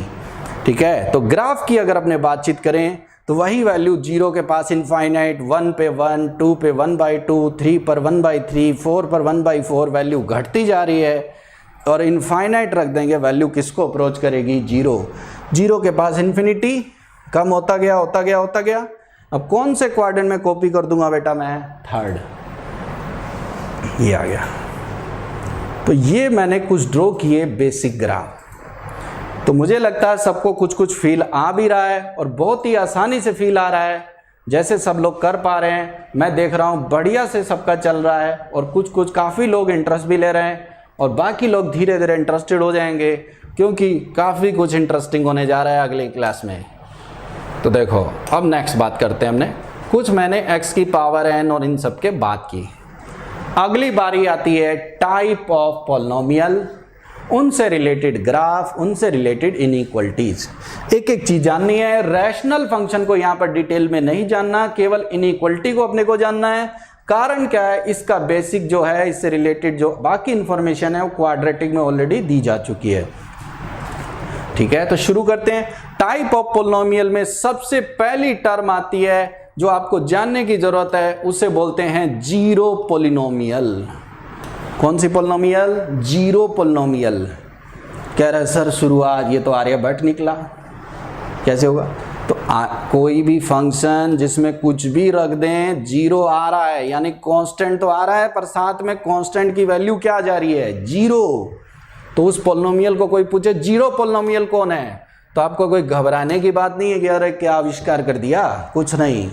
ठीक है, तो ग्राफ की अगर अपने बातचीत करें तो वही वैल्यू जीरो के पास इनफाइनाइट, 1 पे 1, 2 पे 1/2, 3 पर 1/3, 4 पर 1/4 वैल्यू घटती जा रही है, और इनफाइनाइट रख देंगे, वैल्यू किसको अप्रोच करेगी, जीरो। जीरो के पास इन्फिनिटी, कम होता गया होता गया होता गया। अब कौन से क्वाड्रेंट में कॉपी कर दूंगा बेटा मैं? थर्ड। ये आ गया। तो ये मैंने कुछ ड्रॉ किए बेसिक ग्राफ। तो मुझे लगता है सबको कुछ कुछ फील आ भी रहा है और बहुत ही आसानी से फील आ रहा है, जैसे सब लोग कर पा रहे हैं। मैं देख रहा हूँ बढ़िया से सबका चल रहा है और कुछ काफ़ी लोग इंटरेस्ट भी ले रहे हैं और बाकी लोग धीरे धीरे इंटरेस्टेड हो जाएंगे, क्योंकि काफ़ी कुछ इंटरेस्टिंग होने जा रहा है अगली क्लास में। तो देखो अब नेक्स्ट बात करते हैं। हमने कुछ मैंने x की पावर n और इन सब के बात की। अगली बारी आती है टाइप ऑफ पॉलिनोमियल, उनसे रिलेटेड ग्राफ, उनसे रिलेटेड इनइक्वलिटीज। एक एक चीज जाननी है। रैशनल फंक्शन को यहाँ पर डिटेल में नहीं जानना, केवल इनइक्वलिटी को अपने को जानना है। कारण क्या है? इसका बेसिक जो है, इससे रिलेटेड जो बाकी इंफॉर्मेशन है वो क्वाड्रेटिक में ऑलरेडी दी जा चुकी है। ठीक है, तो शुरू करते हैं। टाइप ऑफ पॉलिनोमियल में सबसे पहली टर्म आती है जो आपको जानने की जरूरत है, उसे बोलते हैं जीरो पॉलिनोमियल। कौन सी पॉलिनोमियल? Zero polynomial. कह रहे सर शुरुआत ये तो आर्यभट्ट निकला, कैसे होगा? तो कोई भी फंक्शन जिसमें कुछ भी रख दें जीरो आ रहा है, यानी कांस्टेंट तो आ रहा है पर साथ में कांस्टेंट की वैल्यू क्या जा रही है? जीरो। तो उस पॉलिनोमियल को कोई पूछे जीरो पॉलिनोमियल कौन है, तो आपको कोई घबराने की बात नहीं है कि अरे क्या आविष्कार कर दिया, कुछ नहीं,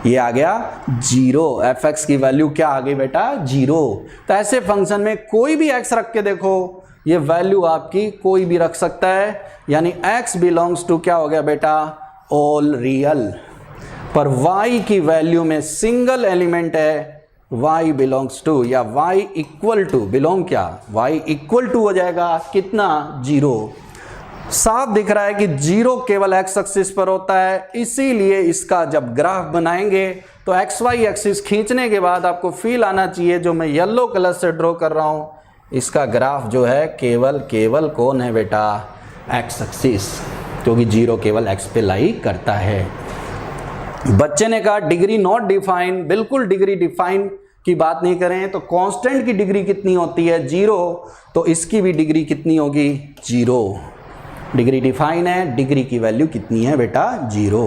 ये आ गया जीरो। fx की वैल्यू क्या आ गई बेटा? जीरो। तो ऐसे फंक्शन में कोई भी x रख के देखो, ये वैल्यू आपकी कोई भी रख सकता है, यानी x बिलोंग्स टू क्या हो गया बेटा? All real. पर y की वैल्यू में सिंगल एलिमेंट है, y बिलोंग्स टू या y इक्वल टू, बिलोंग क्या? y इक्वल टू हो जाएगा कितना? जीरो। साफ दिख रहा है कि जीरो केवल एक्स एक्सिस पर होता है, इसीलिए इसका जब ग्राफ बनाएंगे तो एक्स वाई एक्सिस खींचने के बाद आपको फील आना चाहिए, जो मैं येलो कलर से ड्रॉ कर रहा हूं, इसका ग्राफ जो है केवल कौन है बेटा? एक्स एक्सिस, क्योंकि जीरो केवल एक्स पे लाई करता है। बच्चे ने कहा डिग्री नॉट डिफाइन, बिल्कुल डिग्री डिफाइन की बात नहीं करें। तो कांस्टेंट की डिग्री कितनी होती है? जीरो। तो इसकी भी डिग्री कितनी होगी? जीरो। डिग्री डिफाइन है, डिग्री की वैल्यू कितनी है बेटा? जीरो।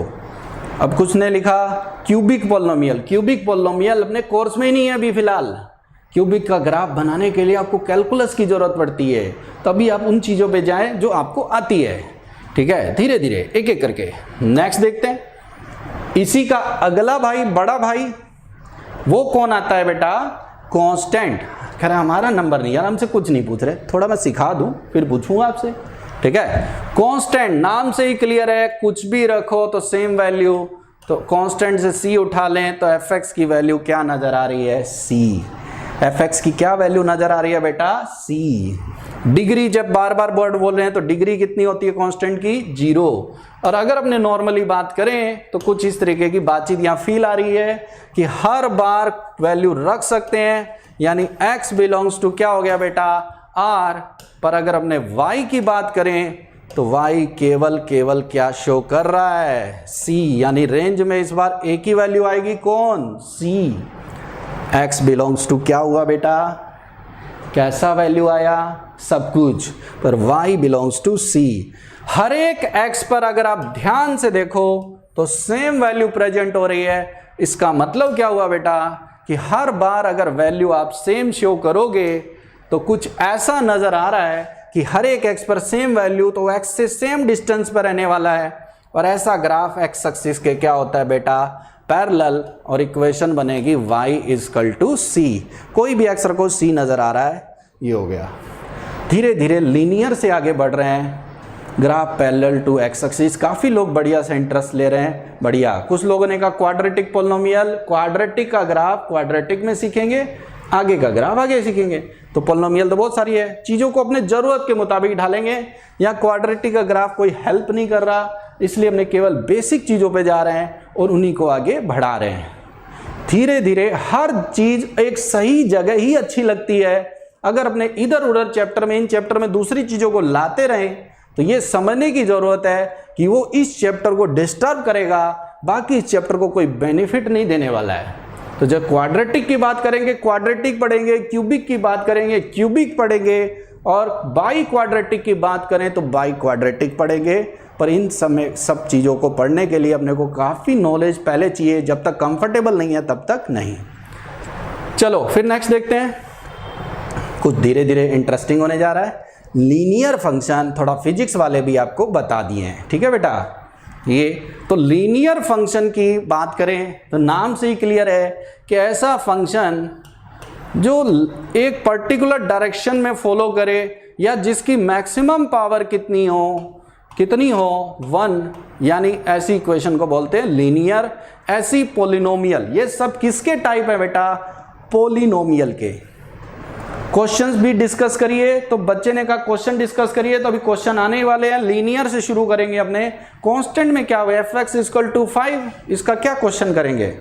अब कुछ ने लिखा क्यूबिक पॉलिनोमियल। क्यूबिक पॉलिनोमियल अपने कोर्स में ही नहीं है अभी फिलहाल। क्यूबिक का ग्राफ बनाने के लिए आपको कैलकुलस की जरूरत पड़ती है, तभी आप उन चीज़ों पे जाएं जो आपको आती है। ठीक है, धीरे धीरे एक एक करके नेक्स्ट देखते हैं। इसी का अगला भाई, बड़ा भाई, वो कौन आता है बेटा? कांस्टेंट। खैर हमारा नंबर नहीं यार, हमसे कुछ नहीं पूछ रहे, थोड़ा मैं सिखा दूं फिर पूछूंगा आपसे। ठीक है, कांस्टेंट नाम से ही क्लियर है, कुछ भी रखो तो सेम वैल्यू। तो कांस्टेंट से c उठा लें तो fx की वैल्यू क्या नजर आ रही है? c। fx की क्या वैल्यू नजर आ रही है बेटा? c। डिग्री जब बार बार वर्ड बोल रहे हैं तो डिग्री कितनी होती है कांस्टेंट की? जीरो। और अगर अपने नॉर्मली बात करें तो कुछ इस तरीके की बातचीत यहाँ फील आ रही है कि हर बार वैल्यू रख सकते हैं, यानी x बिलोंग्स टू क्या हो गया बेटा? r। पर अगर अपने y की बात करें तो y केवल क्या शो कर रहा है? c। यानी रेंज में इस बार a की वैल्यू आएगी कौन? c। x बिलोंग्स टू क्या हुआ बेटा? कैसा वैल्यू आया? सब कुछ। पर y बिलोंग्स टू c। हर एक x पर अगर आप ध्यान से देखो तो सेम वैल्यू प्रेजेंट हो रही है। इसका मतलब क्या हुआ बेटा? कि हर बार अगर वैल्यू आप सेम शो करोगे तो कुछ ऐसा नजर आ रहा है कि हर एक x पर सेम वैल्यू, तो x से सेम डिस्टेंस पर रहने वाला है। और ऐसा ग्राफ x एक्सिस के क्या होता है बेटा? पैरेलल। और इक्वेशन बनेगी y इजकल टू c। कोई भी x रखो, c नजर आ रहा है, ये हो गया। धीरे धीरे लीनियर से आगे बढ़ रहे हैं। Graph parallel to x axis, काफ़ी लोग बढ़िया से इंटरेस्ट ले रहे हैं, बढ़िया। कुछ लोगों ने कहा क्वाड्रेटिक पॉलिनोमियल, क्वाड्रेटिक का ग्राफ क्वाड्रेटिक में सीखेंगे, आगे का ग्राफ आगे सीखेंगे। तो पॉलिनोमियल तो बहुत सारी है, चीज़ों को अपने ज़रूरत के मुताबिक ढालेंगे। यहाँ क्वाड्रेटिक का ग्राफ कोई हेल्प नहीं कर रहा, इसलिए हमने केवल बेसिक चीज़ों पे जा रहे हैं और उन्हीं को आगे बढ़ा रहे हैं। धीरे धीरे हर चीज़ एक सही जगह ही अच्छी लगती है। अगर अपने इधर उधर चैप्टर में, इन चैप्टर में दूसरी चीज़ों को लाते रहें तो ये समझने की ज़रूरत है कि वो इस चैप्टर को डिस्टर्ब करेगा, बाकी इस चैप्टर को कोई बेनिफिट नहीं देने वाला है। तो जब क्वाड्रेटिक की बात करेंगे क्वाड्रेटिक पढ़ेंगे, क्यूबिक की बात करेंगे क्यूबिक पढ़ेंगे, और बाई क्वाड्रेटिक की बात करें तो बाई क्वाड्रेटिक पढ़ेंगे। पर इन सब चीज़ों को पढ़ने के लिए अपने को काफ़ी नॉलेज पहले चाहिए, जब तक कंफर्टेबल नहीं है तब तक नहीं। चलो फिर नेक्स्ट देखते हैं, कुछ धीरे धीरे इंटरेस्टिंग होने जा रहा है। लीनियर फंक्शन थोड़ा फिजिक्स वाले भी आपको बता दिए हैं, ठीक है बेटा। ये तो लीनियर फंक्शन की बात करें तो नाम से ही क्लियर है कि ऐसा फंक्शन जो एक पर्टिकुलर डायरेक्शन में फॉलो करे या जिसकी मैक्सिमम पावर कितनी हो 1, यानी ऐसी इक्वेशन को बोलते हैं लीनियर। ऐसी पॉलिनोमियल, ये सब किसके टाइप है बेटा? पॉलिनोमियल के। क्वेश्चंस भी डिस्कस करिए, तो बच्चे ने कहा क्वेश्चन डिस्कस करिए, तो अभी क्वेश्चन आने वाले हैं। लीनियर से शुरू करेंगे अपने। कांस्टेंट में क्या हुआ? fx = 5, इसका क्या क्वेश्चन करेंगे?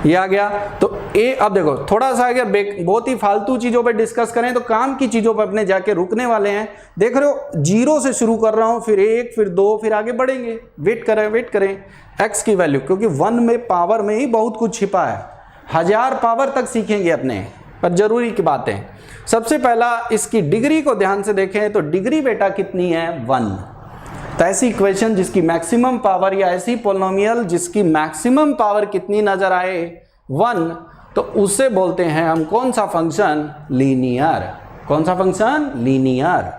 ये आ गया। तो अब देखो थोड़ा सा अगर बहुत ही फालतू चीजों पे डिस्कस करें तो काम की चीजों पे अपने जाके रुकने वाले हैं। देख रहे हो 0 से शुरू कर रहा हूं, फिर 1, फिर 2, फिर आगे बढ़ेंगे। वेट करें x की वैल्यू, क्योंकि 1 में पावर में ही बहुत कुछ छिपा है। 1000 पावर तक सीखेंगे अपने, पर जरूरी की बात है। सबसे पहला इसकी डिग्री को ध्यान से देखें तो डिग्री बेटा कितनी है? 1। तो ऐसी इक्वेशन जिसकी मैक्सिमम पावर या ऐसी पॉलिनोमियल जिसकी मैक्सिमम पावर कितनी नजर आए? 1, तो उसे बोलते हैं हम कौन सा फंक्शन? लीनियर। कौन सा फंक्शन? लीनियर।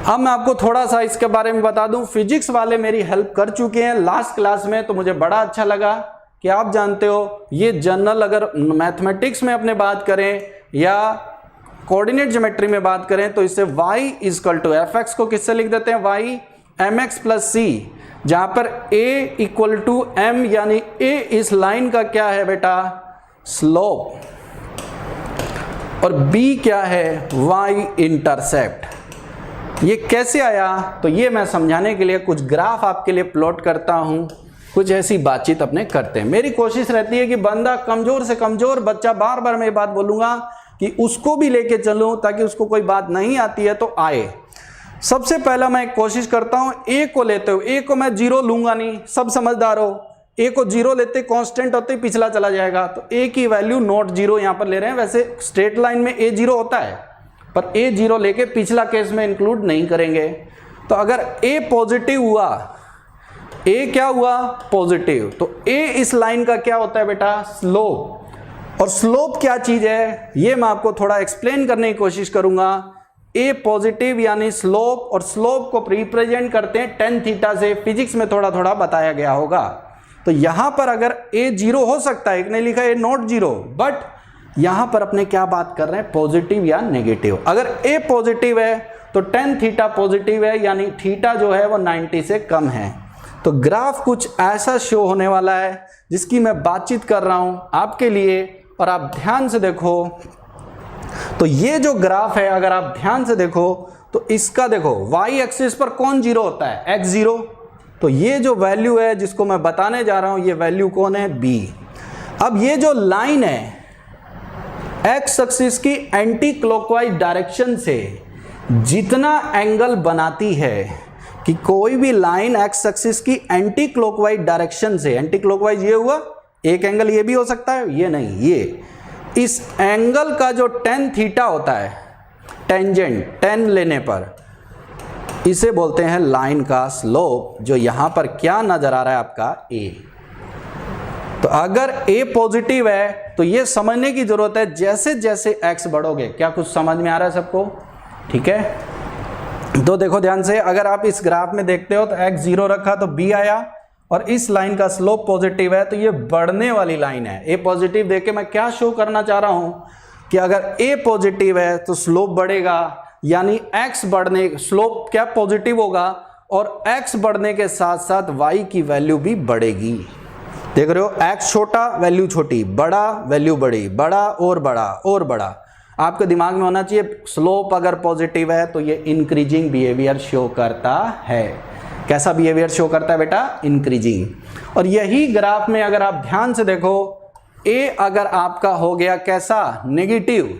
अब मैं आपको थोड़ा सा इसके बारे में बता दूं। फिजिक्स वाले मेरी हेल्प कर चुके हैं लास्ट क्लास में, तो मुझे बड़ा अच्छा लगा कि आप जानते हो ये जनरल अगर मैथमेटिक्स में अपने बात करें या कोऑर्डिनेट ज्योमेट्री में बात करें तो इससे y = fx को किससे लिख देते हैं? y mx + c, जहां पर a = m, यानी a इस लाइन का क्या है बेटा? स्लोप, और b क्या है? y intercept. ये कैसे आया? तो ये मैं समझाने के लिए कुछ ग्राफ आपके लिए प्लॉट करता हूं, कुछ ऐसी बातचीत अपने करते हैं। मेरी कोशिश रहती है कि बंदा कमजोर से कमजोर बच्चा, बार बार मैं ये बात बोलूंगा कि उसको भी लेके चलूं ताकि उसको कोई बात नहीं आती है तो आए। सबसे पहला मैं कोशिश करता हूं a को लेते हो, a को मैं 0 लूंगा नहीं, सब समझदार हो। a को 0 लेते कांस्टेंट होते पिछला चला जाएगा, तो a की वैल्यू नॉट 0 यहां पर ले रहे हैं। वैसे स्ट्रेट लाइन में a 0 होता है, पर a 0 लेके पिछला केस में इंक्लूड नहीं करेंगे। तो अगर a पॉजिटिव हुआ, a क्या हुआ? पॉजिटिव, तो a इस लाइन का क्या होता है बेटा? स्लोप। और स्लोप क्या चीज है ये मैं आपको थोड़ा एक्सप्लेन करने की कोशिश करूंगा। a पॉजिटिव यानी स्लोप, और स्लोप को रिप्रेजेंट करते हैं tan थीटा से। फिजिक्स में थोड़ा थोड़ा बताया गया होगा। तो यहां पर अगर a 0 हो सकता है, एक ने लिखा है नॉट 0, बट यहां पर अपने क्या बात कर रहे हैं? पॉजिटिव या नेगेटिव। अगर a पॉजिटिव है तो tan थीटा पॉजिटिव है, यानी थीटा जो है वो 90 से कम है। तो ग्राफ कुछ ऐसा शो होने वाला है जिसकी मैं बातचीत कर रहा हूं आपके लिए, और आप ध्यान से देखो। तो ये जो ग्राफ है अगर आप ध्यान से देखो तो इसका देखो y एक्सिस पर कौन 0 होता है? x 0। तो ये जो वैल्यू है जिसको मैं बताने जा रहा हूं, ये वैल्यू कौन है? b। अब ये जो लाइन है x एक्सिस की एंटी क्लॉकवाइज डायरेक्शन से जितना एंगल बनाती है, कि कोई भी लाइन x एक्सिस की एंटी क्लॉकवाइज डायरेक्शन से, एंटी क्लॉकवाइज ये हुआ, एक एंगल ये भी हो सकता है, ये नहीं, ये इस एंगल का जो tan थीटा होता है, टेंजेंट tan लेने पर, इसे बोलते हैं लाइन का स्लोप, जो यहां पर क्या नजर आ रहा है आपका? a। तो अगर a पॉजिटिव है तो ये समझने की जरूरत है जैसे जैसे x बढ़ोगे। क्या कुछ समझ में आ रहा है सबको? ठीक है, तो देखो ध्यान से, अगर आप इस ग्राफ में देखते हो तो x 0 रखा तो b आया, और इस लाइन का स्लोप पॉजिटिव है तो ये बढ़ने वाली लाइन है। a पॉजिटिव देख के मैं क्या शो करना चाह रहा हूं कि अगर a पॉजिटिव है तो स्लोप बढ़ेगा, यानी x बढ़ने, स्लोप क्या पॉजिटिव होगा, और x बढ़ने के साथ साथ y की वैल्यू भी बढ़ेगी। देख रहे हो, x छोटा वैल्यू छोटी, बड़ा वैल्यू बड़ी, बड़ा और बड़ा और बड़ा। आपके दिमाग में होना चाहिए स्लोप अगर पॉजिटिव है तो ये इंक्रीजिंग बिहेवियर शो करता है। कैसा बिहेवियर शो करता है बेटा? इंक्रीजिंग। और यही ग्राफ में अगर आप ध्यान से देखो, a अगर आपका हो गया कैसा? नेगेटिव।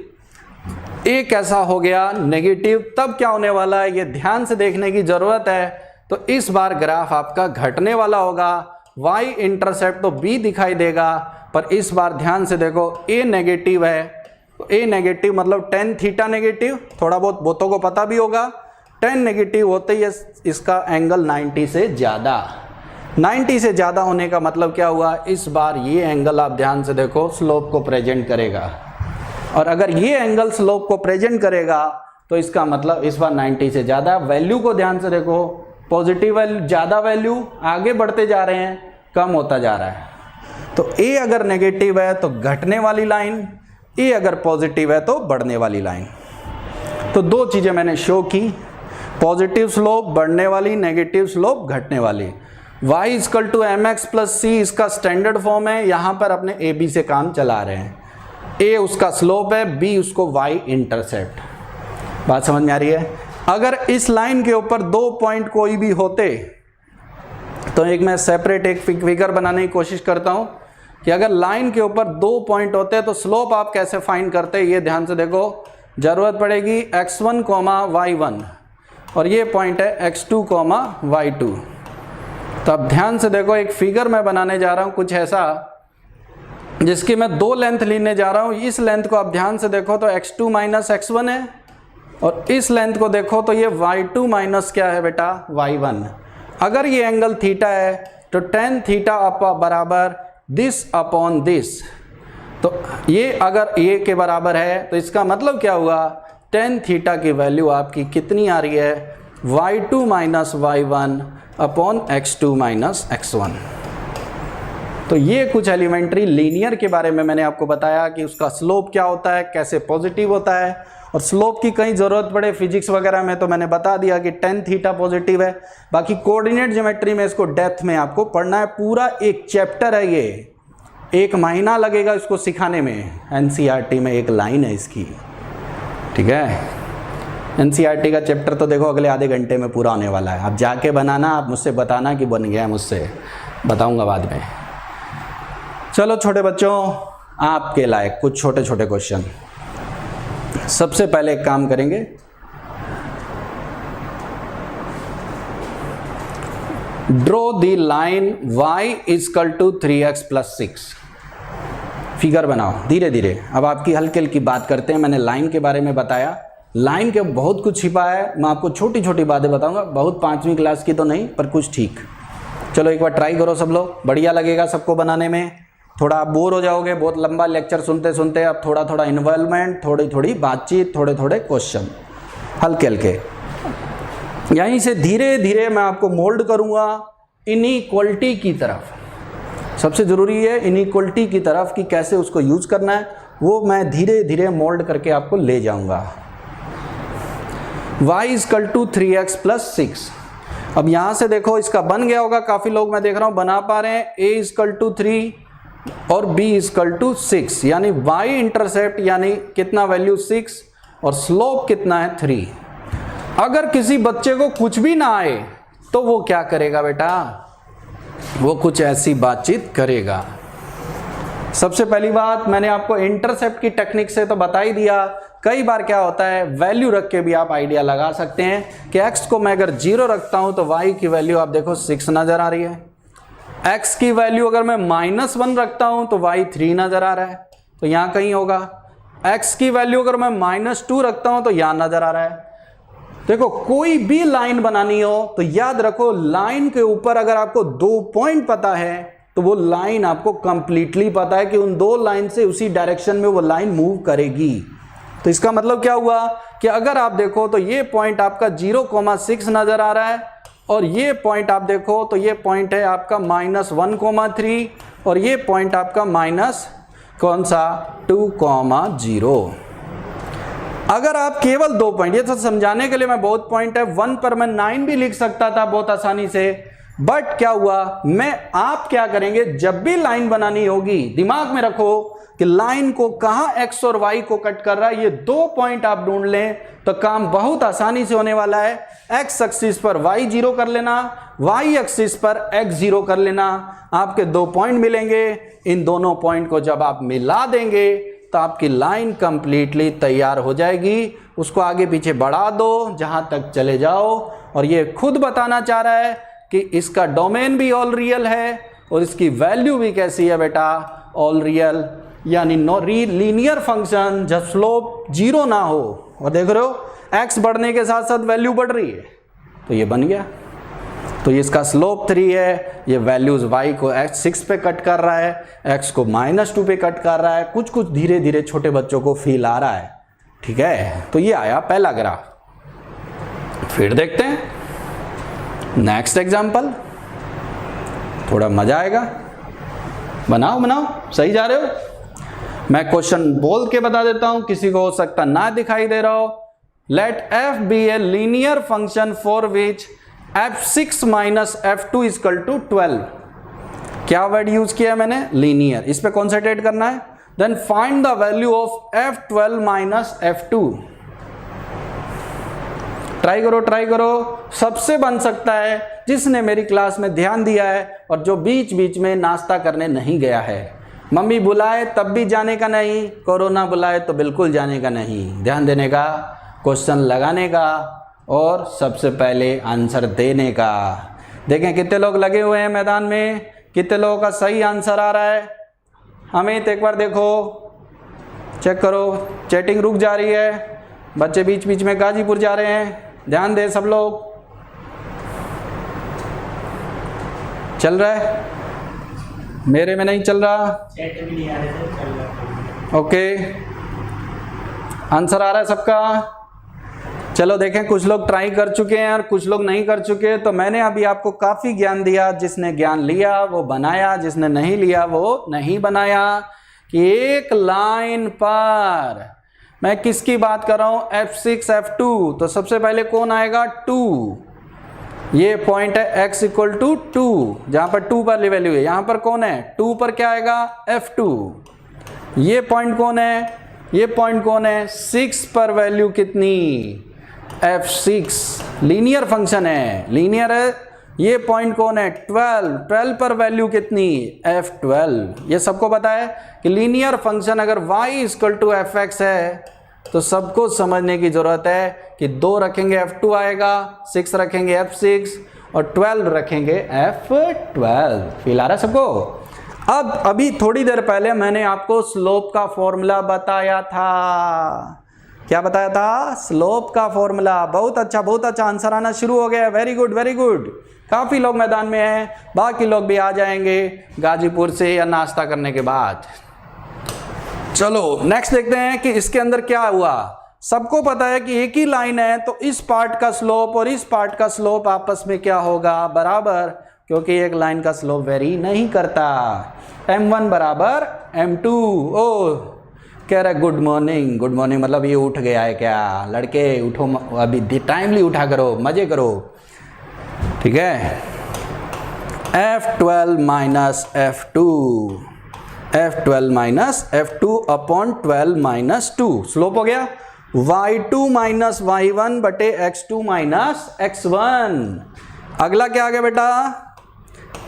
a कैसा हो गया? नेगेटिव। तब क्या होने वाला है ये ध्यान से देखने की जरूरत है। तो इस बार ग्राफ आपका घटने वाला होगा। y इंटरसेप्ट तो b दिखाई देगा, पर इस बार ध्यान से देखो a नेगेटिव है, तो a नेगेटिव मतलब tan थीटा नेगेटिव। थोड़ा बहुत बहुतों को पता भी होगा, 10 नेगेटिव होते ही इसका एंगल 90 से ज़्यादा, 90 से ज़्यादा होने का मतलब क्या हुआ, इस बार ये एंगल आप ध्यान से देखो स्लोप को प्रेजेंट करेगा, और अगर ये एंगल स्लोप को प्रेजेंट करेगा तो इसका मतलब इस बार 90 से ज़्यादा। वैल्यू को ध्यान से देखो, पॉजिटिव वैल्यू ज़्यादा, वैल्यू आगे बढ़ते जा रहे हैं, कम होता जा रहा है। तो ए अगर नेगेटिव है तो घटने वाली लाइन, ए अगर पॉजिटिव है तो बढ़ने वाली लाइन। तो दो चीज़ें मैंने शो की, पॉजिटिव स्लोप बढ़ने वाली, नेगेटिव स्लोप घटने वाली। y equal to M X plus C इसका स्टैंडर्ड फॉर्म है, यहाँ पर अपने ए बी से काम चला रहे हैं। ए उसका स्लोप है, बी उसको y इंटरसेप्ट। बात समझ में आ रही है? अगर इस लाइन के ऊपर दो पॉइंट कोई भी होते तो एक मैं सेपरेट एक फिगर बनाने की कोशिश करता हूँ कि अगर लाइन के ऊपर दो पॉइंट होते तो स्लोप आप कैसे फाइंड करते, ये ध्यान से देखो। ज़रूरत पड़ेगी x1, y1 और ये पॉइंट है x2, y2। तो अब ध्यान से देखो, एक फिगर मैं बनाने जा रहा हूँ कुछ ऐसा जिसकी मैं दो लेंथ लेने जा रहा हूँ। इस लेंथ को आप ध्यान से देखो तो x2 माइनस x1 है, और इस लेंथ को देखो तो ये y2 माइनस क्या है बेटा, y1। अगर ये एंगल थीटा है तो tan थीटा बराबर दिस अपॉन दिस। तो ये अगर ये के बराबर है तो इसका मतलब क्या हुआ, tan थीटा की वैल्यू आपकी कितनी आ रही है, y2 minus y1 upon x2 minus x1। तो ये कुछ एलिमेंट्री लीनियर के बारे में मैंने आपको बताया कि उसका स्लोप क्या होता है, कैसे पॉजिटिव होता है, और स्लोप की कहीं ज़रूरत पड़े फिजिक्स वगैरह में तो मैंने बता दिया कि tan थीटा पॉजिटिव है। बाकी कोऑर्डिनेट ज्योमेट्री में इसको डेप्थ में आपको पढ़ना है, पूरा एक चैप्टर है ये, 1 महीना लगेगा इसको सिखाने में। एनसीईआरटी में एक लाइन है इसकी, ठीक है। एनसीईआरटी का चैप्टर तो देखो अगले आधे घंटे में पूरा होने वाला है। आप जाके बनाना, आप मुझसे बताना कि बन गया, मुझसे बताऊंगा बाद में। चलो छोटे बच्चों, आपके लायक कुछ छोटे छोटे क्वेश्चन। सबसे पहले एक काम करेंगे, draw the line y equal to 3x plus 6। Figure बनाओ धीरे धीरे। अब आपकी हल्की हल्की बात करते हैं। मैंने लाइन के बारे में बताया, लाइन के बहुत कुछ छिपा है, मैं आपको छोटी छोटी बातें बताऊंगा, बहुत 5वीं क्लास की तो नहीं पर कुछ ठीक। चलो एक बार ट्राई करो सब लोग, बढ़िया लगेगा सबको बनाने में। थोड़ा आप बोर हो जाओगे बहुत लंबा लेक्चर सुनते सुनते, अब थोड़ा थोड़ा इन्वॉल्वमेंट, थोड़ी थोड़ी बातचीत, थोड़े थोड़े क्वेश्चन हल्के हल्के। यहीं से धीरे धीरे मैं आपको मोल्ड करूँगा इनइक्वलिटी की तरफ। सबसे ज़रूरी है इनइक्वलिटी की तरफ कि कैसे उसको यूज़ करना है, वो मैं धीरे धीरे मोल्ड करके आपको ले जाऊँगा। y equal to 3x plus 6। अब यहाँ से देखो इसका बन गया होगा, काफ़ी लोग मैं देख रहा हूँ बना पा रहे हैं। a इक्वल टू 3 और b इक्वल टू 6, यानी y इंटरसेप्ट यानी कितना वैल्यू 6 और स्लोप कितना है 3। अगर किसी बच्चे को कुछ भी ना आए तो वो क्या करेगा बेटा, वो कुछ ऐसी बातचीत करेगा। सबसे पहली बात मैंने आपको इंटरसेप्ट की टेक्निक से तो बता ही दिया। कई बार क्या होता है, वैल्यू रख के भी आप आइडिया लगा सकते हैं कि x को मैं अगर 0 रखता हूं तो y की वैल्यू आप देखो 6 नजर आ रही है। x की वैल्यू अगर मैं -1 रखता हूं तो y 3 नजर आ रहा है, तो यहां कहीं होगा। x की वैल्यू अगर मैं -2 रखता हूं तो यहां नजर आ रहा है। देखो कोई भी लाइन बनानी हो तो याद रखो, लाइन के ऊपर अगर आपको 2 पॉइंट पता है तो वो लाइन आपको कंप्लीटली पता है कि उन 2 लाइन से उसी डायरेक्शन में वो लाइन मूव करेगी। तो इसका मतलब क्या हुआ कि अगर आप देखो तो ये पॉइंट आपका 0,6 नजर आ रहा है, और ये पॉइंट आप देखो तो ये पॉइंट है आपका -1,3 और ये पॉइंट आपका -2,0। अगर आप केवल 2 पॉइंट, ये तो समझाने के लिए मैं बहुत पॉइंट है 1 पर मैं 9 भी लिख सकता था बहुत आसानी से, बट क्या हुआ, आप क्या करेंगे, जब भी लाइन बनानी होगी दिमाग में रखो कि लाइन को कहां x और y को कट कर रहा है, ये 2 पॉइंट आप ढूंढ लें तो काम बहुत आसानी से होने वाला है। x एक्सिस पर y 0 कर लेना, y एक्सिस पर x 0 कर लेना, आपके 2 पॉइंट मिलेंगे। इन दोनों पॉइंट को जब आप मिला देंगे तो आपकी लाइन कंप्लीटली तैयार हो जाएगी। उसको आगे पीछे बढ़ा दो जहां तक चले जाओ, और ये खुद बताना चाह रहा है कि इसका डोमेन भी ऑल रियल है और इसकी वैल्यू भी कैसी है बेटा, ऑल रियल, यानी लीनियर फंक्शन जब स्लोप 0 ना हो। और देख रहे हो x बढ़ने के साथ साथ वैल्यू बढ़ रही है, तो ये बन गया। तो इसका स्लोप 3 है, ये वैल्यूज y को x6 पे कट कर रहा है, x को -2 पे कट कर रहा है। कुछ कुछ धीरे धीरे छोटे बच्चों को फील आ रहा है, ठीक है। तो ये आया पहला ग्राफ। फिर देखते हैं नेक्स्ट एग्जांपल, थोड़ा मजा आएगा। बनाओ बनाओ, सही जा रहे हो। मैं क्वेश्चन बोल के बता देता हूं, किसी को हो सकता ना दिखाई दे रहा हो। Let f be a linear function for which f6 minus f2 equal to 12। क्या वर्ड यूज किया मैंने? लीनियर। इस पे कॉन्सेंट्रेट करना है। Then find the value of f12 minus f2। Try करो ट्राई करो, सबसे बन सकता है जिसने मेरी क्लास में ध्यान दिया है और जो बीच बीच में नाश्ता करने नहीं गया है। मम्मी बुलाए तब भी जाने का नहीं, कोरोना बुलाए तो बिल्कुल जाने का नहीं। ध्यान देने का, क्वेश्चन लगाने का और सबसे पहले आंसर देने का। देखें कितने लोग लगे हुए हैं मैदान में, कितने लोगों का सही आंसर आ रहा है। हमें एक बार देखो, चेक करो। चैटिंग रुक जा रही है, बच्चे बीच बीच में गाजीपुर जा रहे हैं। ध्यान दे सब लोग। चल रहा है? मेरे में नहीं चल रहा। चैट भी नहीं आ रहे थे, चल रहा है। ओके, आंसर आ रहा है सबका? चलो देखें, कुछ लोग ट्राई कर चुके हैं और कुछ लोग नहीं कर चुके। तो मैंने अभी आपको काफ़ी ज्ञान दिया। जिसने ज्ञान लिया वो बनाया, जिसने नहीं लिया वो नहीं बनाया। कि एक लाइन पर मैं किसकी बात कर रहा हूँ? f6 f2। तो सबसे पहले कौन आएगा? 2। ये पॉइंट है x इक्वल टू 2, जहाँ पर 2 पर वैल्यू है। यहाँ पर कौन है? 2 पर क्या आएगा? f2। ये पॉइंट कौन है? ये पॉइंट कौन है? 6 पर वैल्यू कितनी? f6। लीनियर फंक्शन है, लीनियर है। ये पॉइंट कौन है? 12 पर वैल्यू कितनी? f12। ये सबको पता है कि लीनियर फंक्शन अगर y इक्वल टू fx है तो सबको समझने की जरूरत है कि 2 रखेंगे f2 आएगा, 6 रखेंगे f6 और 12 रखेंगे f12। फील आ रहा है सबको? अब अभी थोड़ी देर पहले मैंने आपको स्लोप का फॉर्मूला बताया था। क्या बताया था? स्लोप का फॉर्मूला। बहुत अच्छा आंसर आना शुरू हो गया। Very good very good. काफी लोग मैदान में हैं, बाकी लोग भी आ जाएंगे गाजीपुर से या नाश्ता करने के बाद। चलो नेक्स्ट देखते हैं कि इसके अंदर क्या हुआ। सबको पता है कि एक ही लाइन है, तो इस पार्ट का स्लोप और इस पार्ट का स्लोप आपस में क्या होगा? बराबर, क्योंकि एक लाइन का स्लोप वेरी नहीं करता। m1 बराबर m2। ओ कह रहा है गुड मॉर्निंग। गुड मॉर्निंग मतलब ये उठ गया है क्या? लड़के उठो, अभी टाइमली उठा करो, मजे करो, ठीक है। f12 minus f2, f12 minus f2 upon 12 minus 2 slope हो गया। y2 माइनस y1 बटे x2 माइनस x1। अगला क्या आ गया बेटा?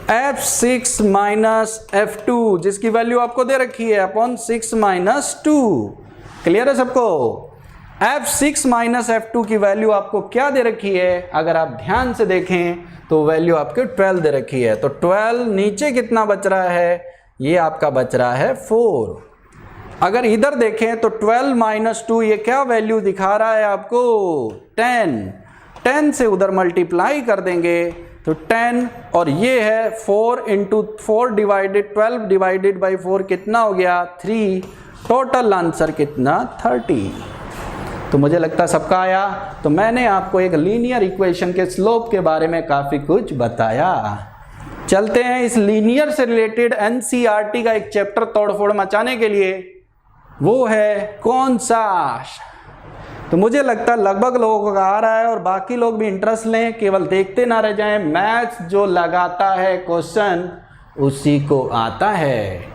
f6 माइनस f2 जिसकी वैल्यू आपको दे रखी है अपॉन 6 माइनस 2। क्लियर है सबको? f6 माइनस f2 की वैल्यू आपको क्या दे रखी है? अगर आप ध्यान से देखें तो वैल्यू आपके 12 दे रखी है। तो 12 नीचे कितना बच रहा है? ये आपका बच रहा है 4। अगर इधर देखें तो 12 माइनस 2 ये क्या वैल्यू दिखा रहा है आपको? 10। 10 से उधर मल्टीप्लाई कर देंगे तो 10 और ये है 4 इंटू 4 डिवाइडेड 12 डिवाइडेड बाई 4 कितना हो गया? 3। टोटल आंसर कितना? 30। तो मुझे लगता है सबका आया। तो मैंने आपको एक लीनियर इक्वेशन के स्लोप के बारे में काफ़ी कुछ बताया। चलते हैं इस लीनियर से रिलेटेड एनसीईआरटी का एक चैप्टर तोड़फोड़ मचाने के लिए। वो है कौन सा? तो मुझे लगता है लगभग लोगों का आ रहा है और बाकी लोग भी इंटरेस्ट लें, केवल देखते ना रह जाएं। मैथ्स जो लगाता है क्वेश्चन उसी को आता है।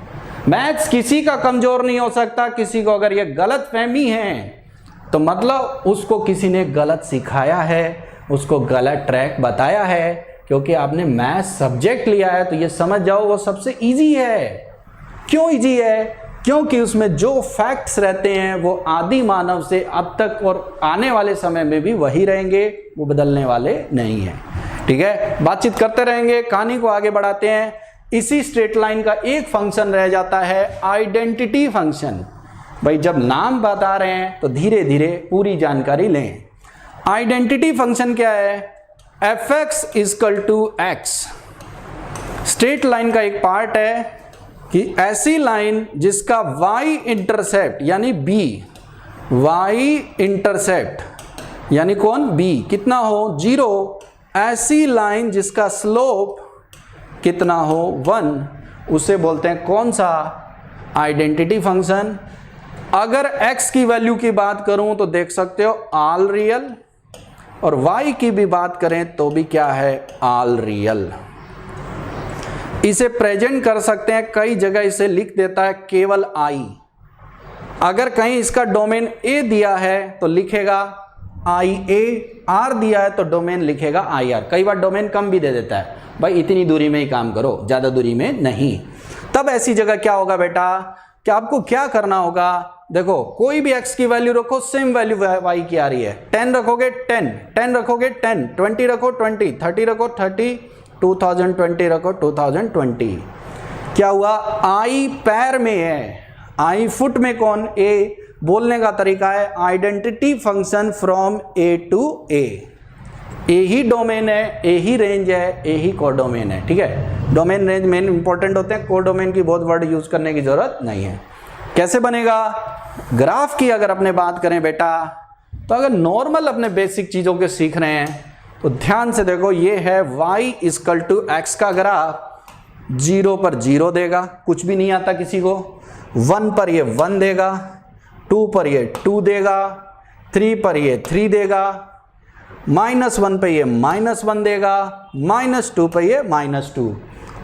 मैथ्स किसी का कमजोर नहीं हो सकता। किसी को अगर ये गलत फहमी है तो मतलब उसको किसी ने गलत सिखाया है, उसको गलत ट्रैक बताया है। क्योंकि आपने मैथ्स सब्जेक्ट लिया है तो ये समझ जाओ वो सबसे इजी है। क्यों इजी है? क्योंकि उसमें जो फैक्ट्स रहते हैं वो आदि मानव से अब तक और आने वाले समय में भी वही रहेंगे, वो बदलने वाले नहीं हैं। ठीक है, बातचीत करते रहेंगे, कहानी को आगे बढ़ाते हैं। इसी स्ट्रेट लाइन का एक फंक्शन रह जाता है, आइडेंटिटी फंक्शन। भाई जब नाम बता रहे हैं तो धीरे धीरे पूरी जानकारी लें। आइडेंटिटी फंक्शन क्या है? F x equal to x. Straight line का एक पार्ट है कि ऐसी लाइन जिसका y इंटरसेप्ट यानी b, y इंटरसेप्ट यानी कौन? b कितना हो? 0। ऐसी लाइन जिसका स्लोप कितना हो? 1, उसे बोलते हैं कौन सा? Identity function. अगर x की वैल्यू की बात करूं तो देख सकते हो ऑल रियल, और y की भी बात करें तो भी क्या है? All real. इसे प्रेजेंट कर सकते हैं, कई जगह इसे लिख देता है केवल i। अगर कहीं इसका डोमेन a दिया है तो लिखेगा IA, r दिया है तो डोमेन लिखेगा IR। कई बार डोमेन कम भी दे देता है, भाई इतनी दूरी में ही काम करो, ज़्यादा दूरी में नहीं। तब ऐसी जगह क्या होगा बेटा कि आपको क्या करना होगा? देखो कोई भी x की वैल्यू रखो, सेम वैल्यू y की आ रही है। 10 रखोगे 10, 10 रखोगे 10, 20 रखो 20, 30 रखो 30, 2020 रखो 2020। क्या हुआ? I पैर में है, I फुट में कौन? A। बोलने का तरीका है identity function from A to A। A ही डोमेन है, ए ही रेंज है, ए ही कोडोमेन है। ठीक है, डोमेन रेंज मेन इंपॉर्टेंट होते हैं, कोडोमेन की बहुत वर्ड यूज करने की जरूरत नहीं है। कैसे बनेगा? ग्राफ की अगर अपने बात करें बेटा, तो अगर नॉर्मल अपने बेसिक चीजों के सीख रहे हैं तो ध्यान से देखो, ये है y इजकल टू एक्स का ग्राफ। 0 पर 0 देगा, कुछ भी नहीं आता किसी को। 1 पर ये 1 देगा, 2 पर ये 2 देगा, 3 पर ये 3 देगा, -1 पे ये -1 देगा, -2 पे ये -2।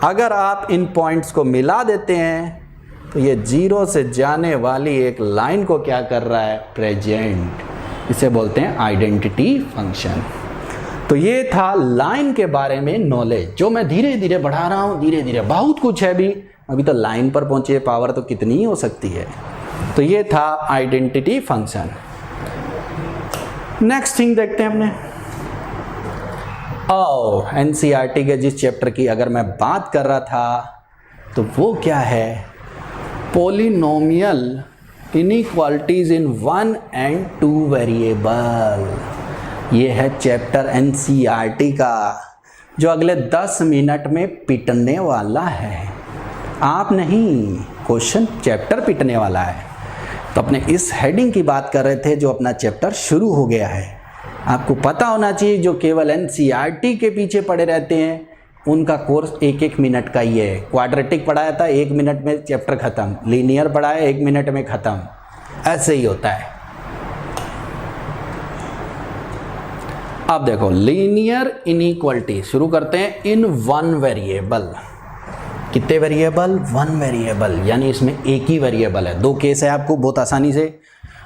अगर आप इन पॉइंट्स को मिला देते हैं तो ये 0 से जाने वाली एक लाइन को क्या कर रहा है? प्रेजेंट। इसे बोलते हैं आइडेंटिटी फंक्शन। तो ये था लाइन के बारे में नॉलेज, जो मैं धीरे धीरे बढ़ा रहा हूँ, धीरे धीरे। बहुत कुछ है भी, अभी तो लाइन पर पहुंचे, पावर तो कितनी ही हो सकती है। तो ये था आइडेंटिटी फंक्शन। नेक्स्ट थिंग देखते हैं अपने। एनसीईआरटी के जिस चैप्टर की अगर मैं बात कर रहा था तो वो क्या है? Polynomial inequalities in 1 and 2 variable. ये है चैप्टर एनसीईआरटी का, जो अगले 10 मिनट में पिटने वाला है। आप नहीं, क्वेश्चन चैप्टर पिटने वाला है। तो अपने इस हेडिंग की बात कर रहे थे, जो अपना चैप्टर शुरू हो गया है। आपको पता होना चाहिए, जो केवल एनसीईआरटी के पीछे पड़े रहते हैं उनका कोर्स 1-1 मिनट का ही है। क्वाड्रेटिक पढ़ाया था 1 मिनट में चैप्टर खत्म, लीनियर पढ़ाया 1 मिनट में खत्म, ऐसे ही होता है। अब देखो, लीनियर इनइक्वालिटी शुरू करते हैं इन 1 वेरिएबल। कितने वेरिएबल? 1 वेरिएबल, यानी इसमें एक ही वेरिएबल है। 2 केस है आपको बहुत आसानी से।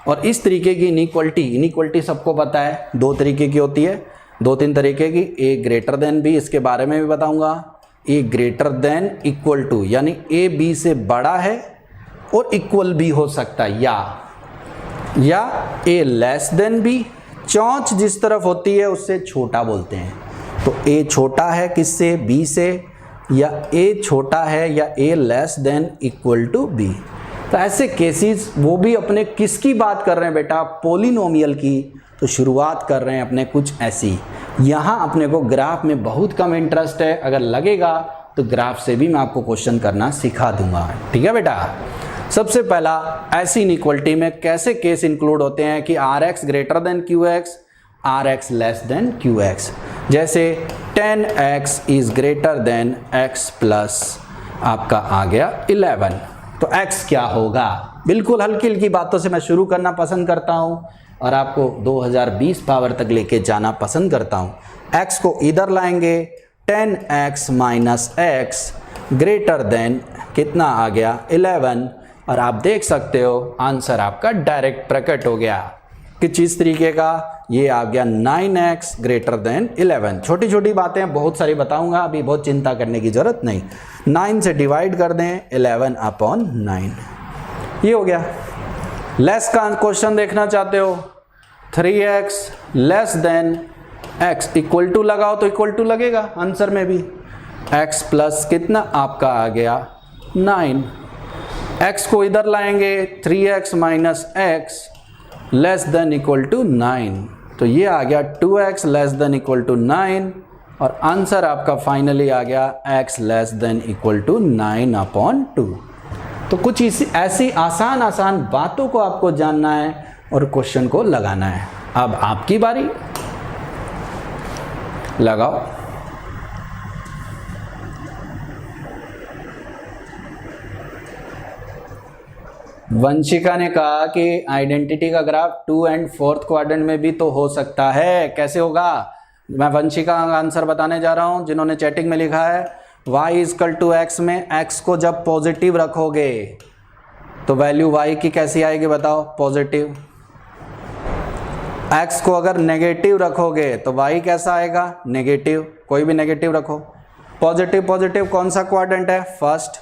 और इस तरीके की इनइक्वालिटी सबको पता है, 2 तरीके की होती है, 2-3 तरीके की। ए ग्रेटर देन बी, इसके बारे में भी बताऊंगा। ए ग्रेटर देन इक्वल टू, यानी ए बी से बड़ा है और इक्वल भी हो सकता है, या ए लेस देन बी। चौंच जिस तरफ होती है उससे छोटा बोलते हैं। तो ए छोटा है किससे? बी से, या ए छोटा है या A less than equal to B. तो ऐसे केसेस, वो भी अपने किसकी बात कर रहे हैं बेटा? पॉलिनोमियल की। तो शुरुआत कर रहे हैं अपने कुछ ऐसी। यहाँ अपने को ग्राफ में बहुत कम इंटरेस्ट है, अगर लगेगा तो ग्राफ से भी मैं आपको क्वेश्चन करना सिखा दूंगा। ठीक है बेटा? सबसे पहला, ऐसी इनइक्वालिटी में कैसे केस इंक्लूड होते हैं कि R x greater than Q x, R x less than Q x. जैसे 10x is greater than x plus आपका आ गया 11। तो x क्या होगा? बिल्कुल हल्की हल्की बातों से मैं शुरू करना पसंद करता हूँ और आपको 2020 पावर तक लेके जाना पसंद करता हूँ। x को इधर लाएंगे, 10x minus x greater then कितना आ गया? 11। और आप देख सकते हो आंसर आपका डायरेक्ट प्रकट हो गया कि किस तरीके का? ये आ गया 9x ग्रेटर देन 11। छोटी छोटी बातें बहुत सारी बताऊंगा, अभी बहुत चिंता करने की जरूरत नहीं। 9 से डिवाइड कर दें 11/9, ये हो गया। लेस का क्वेश्चन देखना चाहते हो? 3x less than x equal to लगाओ तो इक्वल टू लगेगा आंसर में भी। x प्लस कितना आपका आ गया? 9। x को इधर लाएंगे, 3x minus x less than equal to 9। तो ये आ गया 2x less than equal to 9 और आंसर आपका फाइनली आ गया x less than equal to 9/2। तो कुछ ऐसी आसान बातों को आपको जानना है और क्वेश्चन को लगाना है। अब आपकी बारी, लगाओ। वंशिका ने कहा कि आइडेंटिटी का ग्राफ 2 एंड 4th क्वाड्रेंट में भी तो हो सकता है। कैसे होगा? मैं वंशिका का आंसर बताने जा रहा हूं। जिन्होंने चैटिंग में लिखा है y इक्वल टू x में x को जब पॉजिटिव रखोगे तो वैल्यू y की कैसी आएगी बताओ? पॉजिटिव। x को अगर नेगेटिव रखोगे तो y कैसा आएगा? नेगेटिव। कोई भी नेगेटिव रखो। पॉजिटिव पॉजिटिव कौन सा क्वाड्रेंट है? फर्स्ट।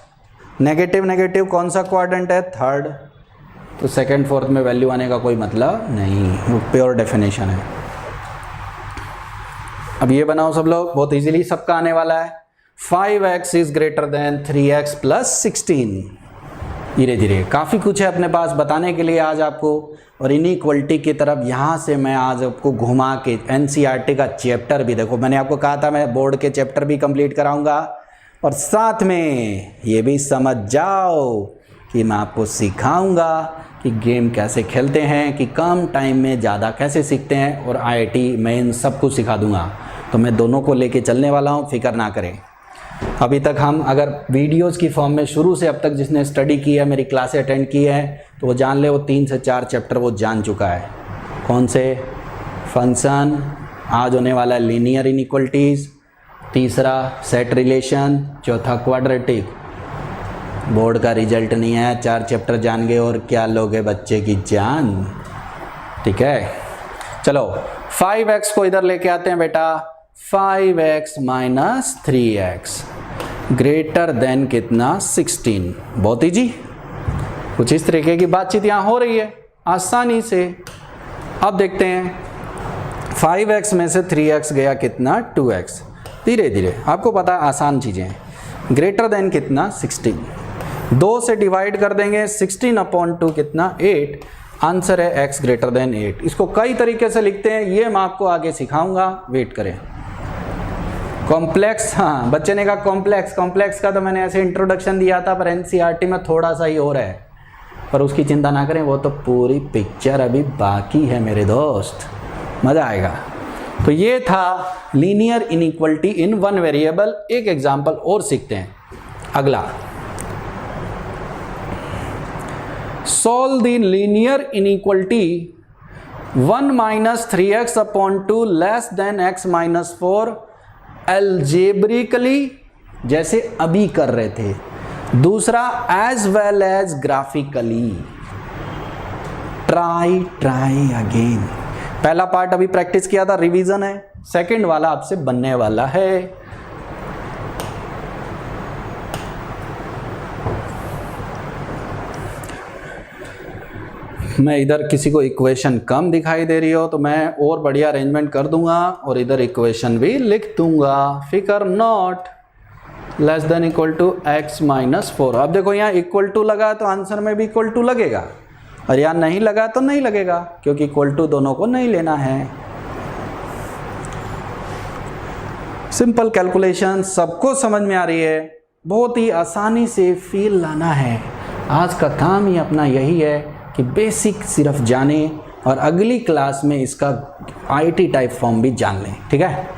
नेगेटिव नेगेटिव कौन सा क्वाड्रेंट है? थर्ड। तो सेकंड फोर्थ में वैल्यू आने का कोई मतलब नहीं, वो प्योर डेफिनेशन है। अब ये बनाओ सब लोग, बहुत इजीली सबका आने वाला है। 5x is greater then 3x plus 16। धीरे धीरे काफ़ी कुछ है अपने पास बताने के लिए आज आपको, और इनइक्वलिटी की तरफ यहाँ से मैं आज आपको घुमा के एनसीईआरटी का चैप्टर भी, देखो मैंने आपको कहा था मैं बोर्ड के चैप्टर भी कंप्लीट कराऊंगा, और साथ में ये भी समझ जाओ कि मैं आपको सिखाऊंगा कि गेम कैसे खेलते हैं, कि कम टाइम में ज़्यादा कैसे सीखते हैं, और आईआईटी मेन सब कुछ सिखा दूंगा। तो मैं दोनों को लेके चलने वाला हूँ, फिक्र ना करें। अभी तक हम अगर वीडियोस की फॉर्म में शुरू से अब तक जिसने स्टडी की है, मेरी क्लासें अटेंड की है, तो वो जान ले वो 3 से 4 चैप्टर वो जान चुका है। कौन से? फंक्शन, आज होने वाला है लीनियर इनइक्वलिटीज़, तीसरा सेट रिलेशन, चौथा क्वाड्रेटिक। बोर्ड का रिजल्ट नहीं है, 4 चैप्टर जान गए और क्या लोगे बच्चे की जान। ठीक है, चलो 5x को इधर लेके आते हैं बेटा। 5x minus 3x greater than कितना? 16। बहुत ही जी, कुछ इस तरीके की बातचीत यहाँ हो रही है आसानी से। अब देखते हैं 5x में से 3x गया कितना? 2x। धीरे धीरे आपको पता है आसान चीज़ें। ग्रेटर देन कितना? 16। 2 से डिवाइड कर देंगे, 16/2 कितना? 8। आंसर है x ग्रेटर देन 8। इसको कई तरीके से लिखते हैं, ये मैं आपको आगे सिखाऊंगा, वेट करें। कॉम्प्लेक्स, हाँ बच्चे ने कहा कॉम्प्लेक्स का तो मैंने ऐसे इंट्रोडक्शन दिया था, पर एनसीईआरटी में थोड़ा सा ही हो रहा है, पर उसकी चिंता ना करें, वो तो पूरी पिक्चर अभी बाकी है मेरे दोस्त, मज़ा आएगा। तो ये था linear inequality in one variable. एक एग्जांपल और सीखते हैं। अगला, solve the linear inequality 1 minus 3x/2 less than x minus 4 algebraically, जैसे अभी कर रहे थे। दूसरा as well as graphically। Try again. पहला पार्ट अभी प्रैक्टिस किया था, रिवीजन है। सेकंड वाला आपसे बनने वाला है। मैं इधर किसी को इक्वेशन कम दिखाई दे रही हो तो मैं और बढ़िया अरेंजमेंट कर दूंगा और इधर इक्वेशन भी लिख दूंगा, फिकर not. Less than equal to x minus 4। अब देखो यहाँ इक्वल टू लगा तो आंसर में भी इक्वल टू लगेगा, और यहाँ नहीं लगा तो नहीं लगेगा, क्योंकि इक्वल टू दोनों को नहीं लेना है। सिंपल कैलकुलेशन सबको समझ में आ रही है, बहुत ही आसानी से फील लाना है। आज का काम ही अपना यही है कि बेसिक सिर्फ जाने और अगली क्लास में इसका आईटी टाइप फॉर्म भी जान लें। ठीक है,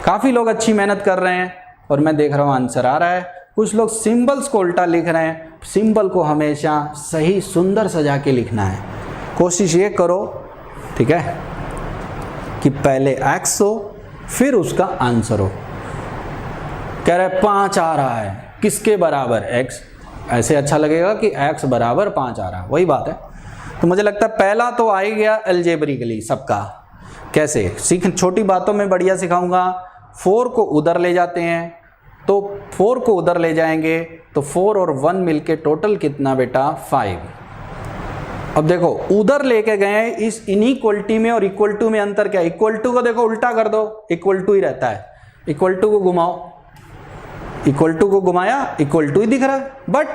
काफ़ी लोग अच्छी मेहनत कर रहे हैं और मैं देख रहा हूँ आंसर आ रहा है। कुछ लोग सिंबल्स को उल्टा लिख रहे हैं। सिंबल को हमेशा सही सुंदर सजा के लिखना है। कोशिश ये करो, ठीक है, कि पहले x हो फिर उसका आंसर हो। कह रहे 5 आ रहा है, किसके बराबर? x। ऐसे अच्छा लगेगा कि x बराबर 5 आ रहा है, वही बात है। तो मुझे लगता है पहला तो आ ही गया अलजेब्रिकली सबका। कैसे सीख, छोटी बातों में बढ़िया सिखाऊंगा। 4 को उधर ले जाते हैं, तो 4 को उधर ले जाएंगे तो 4 और 1 मिलके टोटल कितना बेटा? 5। अब देखो उधर लेके गए इस इनइक्वलिटी में और इक्वल टू में अंतर क्या है? इक्वल टू को देखो उल्टा कर दो, इक्वल टू ही रहता है। इक्वल टू को घुमाओ, इक्वल टू को घुमाया इक्वल टू ही दिख रहा है, बट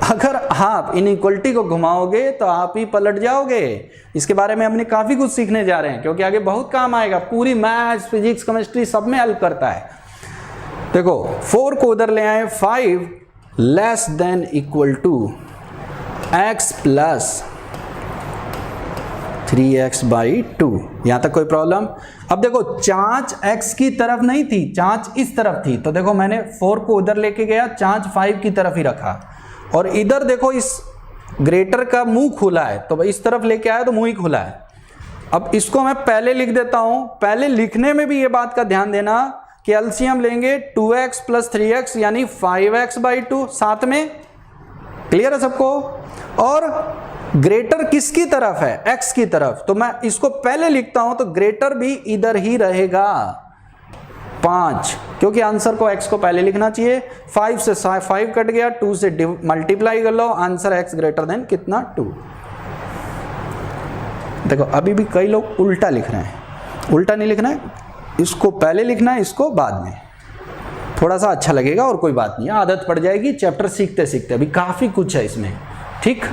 अगर आप इनइक्वलिटी को घुमाओगे तो आप ही पलट जाओगे। इसके बारे में हमने काफ़ी कुछ सीखने जा रहे हैं, क्योंकि आगे बहुत काम आएगा। पूरी मैथ्स, फिजिक्स, केमिस्ट्री सब में हेल्प करता है। देखो 4 को उधर ले आए, 5 less than equal to x plus 3x/2। यहां तक कोई प्रॉब्लम? अब देखो चांच x की तरफ नहीं थी, चांच इस तरफ थी। तो देखो मैंने 4 को उधर लेके गया, चांच 5 की तरफ ही रखा, और इधर देखो इस ग्रेटर का मुंह खुला है, तो इस तरफ लेके आया तो मुंह ही खुला है। अब इसको मैं पहले लिख देता हूं। पहले लिखने में भी ये बात का ध्यान देना कि एलसीएम लेंगे 2x प्लस 3x यानी 5x/2 साथ में। क्लियर है सबको? और ग्रेटर किसकी तरफ है? x की तरफ। तो मैं इसको पहले लिखता हूं तो ग्रेटर भी इधर ही रहेगा 5, क्योंकि आंसर को x को पहले लिखना चाहिए। 5 से 5 कट गया, 2 से मल्टीप्लाई कर लो, आंसर x ग्रेटर देन कितना? 2। देखो अभी भी कई लोग उल्टा लिख रहे हैं। उल्टा नहीं लिखना है, इसको पहले लिखना है, इसको बाद में। थोड़ा सा अच्छा लगेगा और कोई बात नहीं, आदत पड़ जाएगी चैप्टर सीखते सीखते। अभी काफ़ी कुछ है इसमें, ठीक।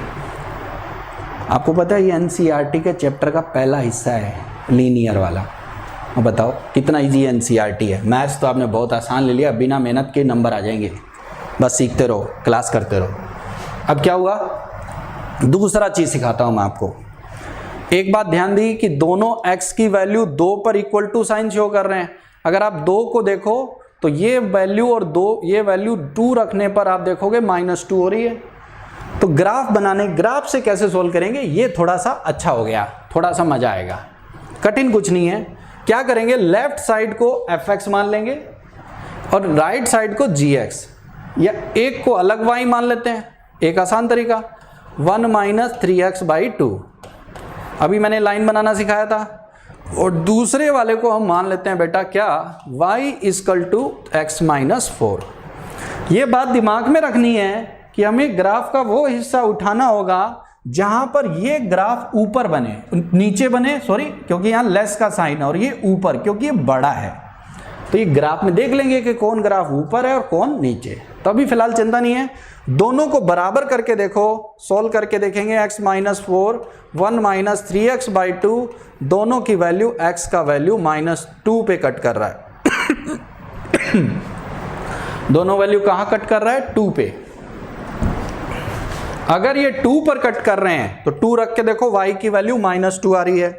आपको पता है ये एनसीईआरटी के चैप्टर का पहला हिस्सा है, लीनियर वाला। अब बताओ कितना इजी एनसीईआरटी है। मैथ्स तो आपने बहुत आसान ले लिया, बिना मेहनत के नंबर आ जाएंगे। बस सीखते रहो, क्लास करते रहो। अब क्या हुआ, दूसरा चीज़ सिखाता हूँ मैं आपको। एक बात ध्यान दी कि दोनों x की वैल्यू 2 पर इक्वल टू साइन शो कर रहे हैं। अगर आप 2 को देखो तो ये वैल्यू और 2 ये वैल्यू 2 रखने पर आप देखोगे -2 हो रही है। तो ग्राफ बनाने, ग्राफ से कैसे सोल्व करेंगे, ये थोड़ा सा अच्छा हो गया, थोड़ा सा मजा आएगा। कठिन कुछ नहीं है। क्या करेंगे, लेफ्ट साइड को fx मान लेंगे और राइट साइड को gx, या एक को अलग y मान लेते हैं। एक आसान तरीका 1 - 3x/2। अभी मैंने लाइन बनाना सिखाया था। और दूसरे वाले को हम मान लेते हैं बेटा क्या, y = x - 4। ये बात दिमाग में रखनी है कि हमें ग्राफ का वो हिस्सा उठाना होगा जहां पर ये ग्राफ ऊपर बने, नीचे बने, सॉरी, क्योंकि यहाँ लेस का साइन है, और ये ऊपर क्योंकि ये बड़ा है। तो ये ग्राफ में देख लेंगे कि कौन ग्राफ ऊपर है और कौन नीचे। तो अभी फिलहाल चिंता नहीं है, दोनों को बराबर करके देखो, सोल्व करके देखेंगे। x - 4 1 - 3x/2, दोनों की वैल्यू, x का वैल्यू -2 पे कट कर रहा है। दोनों वैल्यू कहाँ कट कर रहा है? 2 पे। अगर ये 2 पर कट कर रहे हैं तो 2 रख के देखो, y की वैल्यू -2 आ रही है।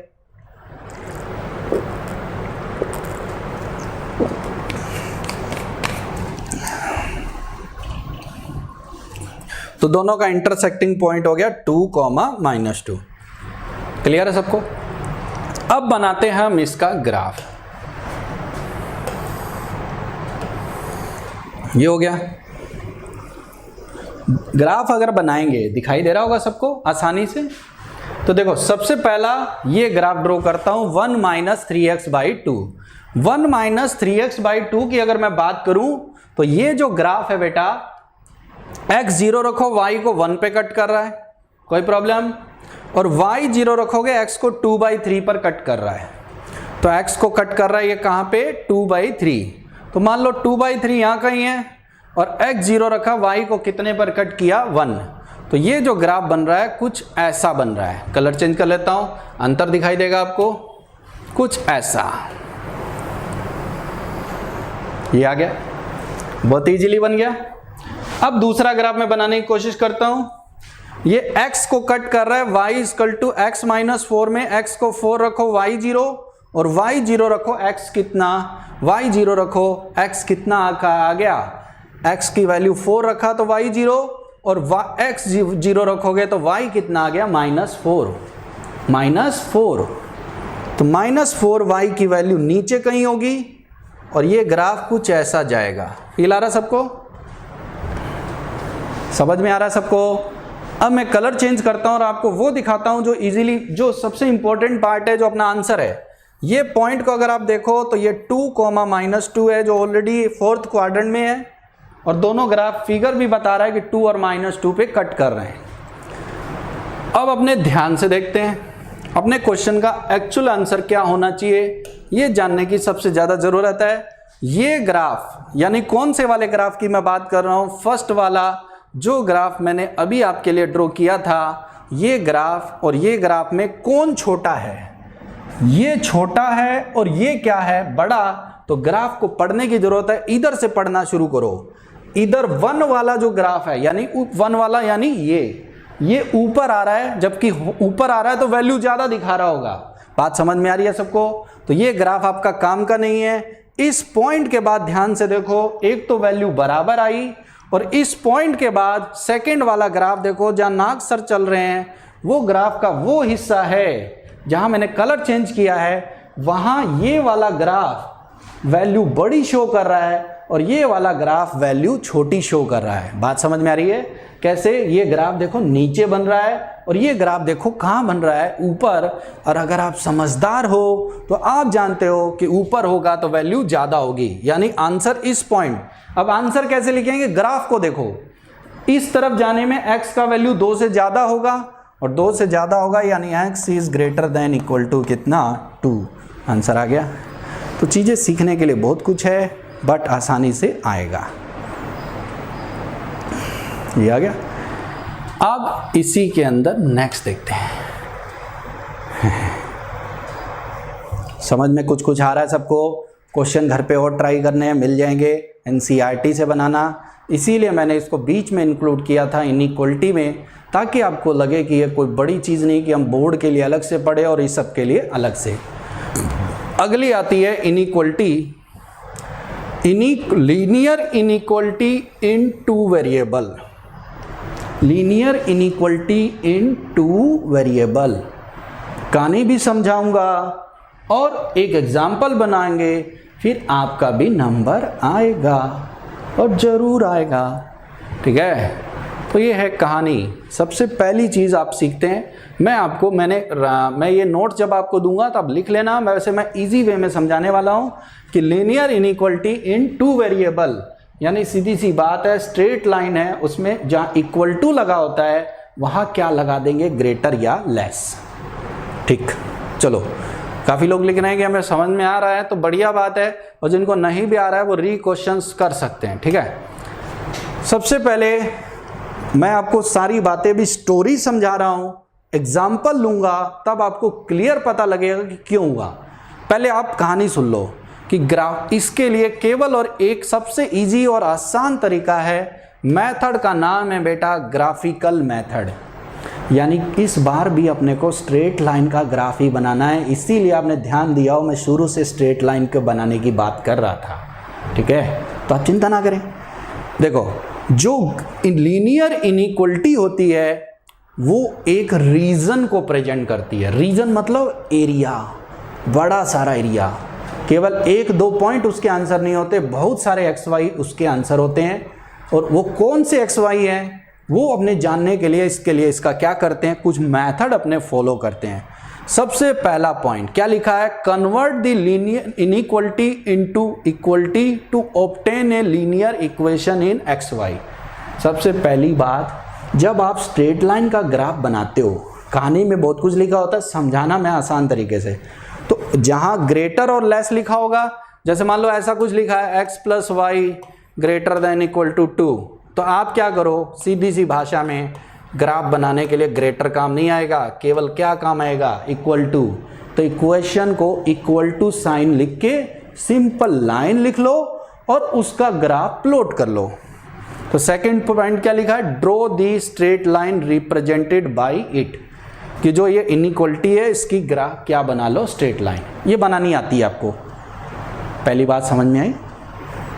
तो दोनों का इंटरसेक्टिंग पॉइंट हो गया 2, -2। क्लियर है सबको? अब बनाते हैं हम इसका ग्राफ। ये हो गया ग्राफ। अगर बनाएंगे, दिखाई दे रहा होगा सबको आसानी से। तो देखो सबसे पहला ये ग्राफ ड्रॉ करता हूं 1 - 3x/2। 1 - 3x/2 की अगर मैं बात करूं तो ये जो ग्राफ है बेटा, x 0 रखो, y को 1 पे कट कर रहा है, कोई प्रॉब्लम। और y 0 रखोगे, x को 2/3 पर कट कर रहा है। तो x को कट कर रहा है ये कहाँ पे, 2/3। तो मान लो 2/3 यहाँ कहीं है, और x 0 रखा, y को कितने पर कट किया, 1। तो ये जो ग्राफ बन रहा है कुछ ऐसा बन रहा है। कलर चेंज कर लेता हूँ, अंतर दिखाई देगा आपको, कुछ ऐसा। ये आ गया, बहुत इजीली बन गया। अब दूसरा ग्राफ में बनाने की कोशिश करता हूं। ये x को कट कर रहा है, y = x - 4 में x को 4 रखो, y 0, और y 0 रखो, x कितना, y 0 रखो, x कितना आ गया, x की वैल्यू 4 रखा तो y 0, और x 0 रखोगे तो y कितना आ गया, -4। -4। तो -4 y की वैल्यू नीचे कहीं होगी, और ये ग्राफ कुछ ऐसा जाएगा। फील आ रहा सबको? समझ में आ रहा है सबको? अब मैं कलर चेंज करता हूं और आपको वो दिखाता हूं जो इजीली, जो सबसे इंपॉर्टेंट पार्ट है, जो अपना आंसर है। ये पॉइंट को अगर आप देखो तो ये 2, -2 है, जो ऑलरेडी 4th क्वाड्रेंट में है, और दोनों ग्राफ फिगर भी बता रहा है कि 2 और -2 पे कट कर रहे हैं। अब अपने ध्यान से देखते हैं अपने क्वेश्चन का एक्चुअल आंसर क्या होना चाहिए, ये जानने की सबसे ज़्यादा ज़रूरत है। ये ग्राफ, यानी कौन से वाले ग्राफ की मैं बात कर रहा हूँ, फर्स्ट वाला जो ग्राफ मैंने अभी आपके लिए ड्रॉ किया था, ये ग्राफ और ये ग्राफ में कौन छोटा है? ये छोटा है और ये क्या है? बड़ा। तो ग्राफ को पढ़ने की जरूरत है, इधर से पढ़ना शुरू करो। इधर 1 वाला जो ग्राफ है, यानी 1 वाला, यानी ये ऊपर आ रहा है, जबकि ऊपर आ रहा है तो वैल्यू ज्यादा दिखा रहा होगा। बात समझ में आ रही है सबको? तो ये ग्राफ आपका काम का नहीं है। इस पॉइंट के बाद ध्यान से देखो, एक तो वैल्यू बराबर आई, और इस पॉइंट के बाद सेकंड वाला ग्राफ देखो, जहां नाग सर चल रहे हैं, वो ग्राफ का वो हिस्सा है जहां मैंने कलर चेंज किया है, वहां ये वाला ग्राफ वैल्यू बड़ी शो कर रहा है और ये वाला ग्राफ वैल्यू छोटी शो कर रहा है। बात समझ में आ रही है? कैसे? ये ग्राफ देखो नीचे बन रहा है और ये ग्राफ देखो कहाँ बन रहा है, ऊपर। और अगर आप समझदार हो तो आप जानते हो कि ऊपर होगा तो वैल्यू ज़्यादा होगी, यानी आंसर इस पॉइंट। अब आंसर कैसे लिखेंगे? ग्राफ को देखो, इस तरफ जाने में x का वैल्यू 2 से ज़्यादा होगा, और 2 से ज़्यादा होगा यानी x is greater than equal to कितना? 2। आंसर आ गया। तो चीज़ें सीखने के लिए बहुत कुछ है, बट आसानी से आएगा। ये आ गया। अब इसी के अंदर नेक्स्ट देखते हैं। समझ में कुछ आ रहा है सबको? क्वेश्चन घर पे और ट्राई करने हैं, मिल जाएंगे। एनसीईआरटी से बनाना, इसीलिए मैंने इसको बीच में इंक्लूड किया था इनइक्वलिटी में, ताकि आपको लगे कि ये कोई बड़ी चीज़ नहीं कि हम बोर्ड के लिए अलग से पढ़े और इस सब के लिए अलग से। अगली आती है इनइक्वलिटी, लीनियर इनइक्वलिटी इन 2 वेरिएबल। लीनियर इनइक्वलिटी इन 2 वेरिएबल कहानी भी समझाऊंगा और एक एग्जाम्पल बनाएंगे, फिर आपका भी नंबर आएगा और ज़रूर आएगा। ठीक है? तो ये है कहानी। सबसे पहली चीज़ आप सीखते हैं, मैं ये नोट जब आपको दूंगा तब लिख लेना। वैसे मैं इजी वे में समझाने वाला हूँ कि लीनियर इनइक्वलिटी इन 2 वेरिएबल, यानी सीधी सी बात है, स्ट्रेट लाइन है, उसमें जहाँ इक्वल टू लगा होता है वहाँ क्या लगा देंगे? ग्रेटर या लेस। ठीक, चलो। काफ़ी लोग लिख रहे हैं कि हमें समझ में आ रहा है, तो बढ़िया बात है, और जिनको नहीं भी आ रहा है वो री-क्वेश्चंस कर सकते हैं। ठीक है? सबसे पहले मैं आपको सारी बातें भी स्टोरी समझा रहा हूँ, एग्जाम्पल लूँगा, तब आपको क्लियर पता लगेगा कि क्यों हुआ। पहले आप कहानी सुन लो कि ग्राफ, इसके लिए केवल और एक सबसे इजी और आसान तरीका है। मेथड का नाम है बेटा ग्राफिकल मेथड, यानी इस बार भी अपने को स्ट्रेट लाइन का ग्राफ ही बनाना है। इसीलिए आपने ध्यान दिया हो, मैं शुरू से स्ट्रेट लाइन को बनाने की बात कर रहा था। ठीक है? तो आप चिंता ना करें। देखो, जो लीनियर इनइक्वलिटी होती है वो एक रीजन को प्रेजेंट करती है। रीजन मतलब एरिया, बड़ा सारा एरिया। केवल 1-2 पॉइंट उसके आंसर नहीं होते, बहुत सारे एक्स वाई उसके आंसर होते हैं। और वो कौन से एक्स वाई हैं वो अपने जानने के लिए इसका क्या करते हैं, कुछ मेथड अपने फॉलो करते हैं। सबसे पहला पॉइंट क्या लिखा है? Convert the linear inequality into equality to obtain a linear equation in x y. सबसे पहली बात, जब आप स्ट्रेट लाइन का ग्राफ बनाते हो, कहानी में बहुत कुछ लिखा होता है, समझाना मैं आसान तरीके से। तो जहां ग्रेटर और लेस लिखा होगा, जैसे मान लो ऐसा कुछ लिखा है x + y greater than equal to 2, तो आप क्या करो, सीधी सी भाषा में ग्राफ बनाने के लिए ग्रेटर काम नहीं आएगा, केवल क्या काम आएगा? Equal to. तो इक्वेशन को इक्वल टू साइन लिख के सिंपल लाइन लिख लो और उसका ग्राफ प्लॉट कर लो। तो सेकंड पॉइंट क्या लिखा है? Draw the straight line represented by it, कि जो ये इनइक्वलिटी है इसकी ग्राफ क्या बना लो? Straight line. ये बनानी आती है आपको। पहली बात समझ में आई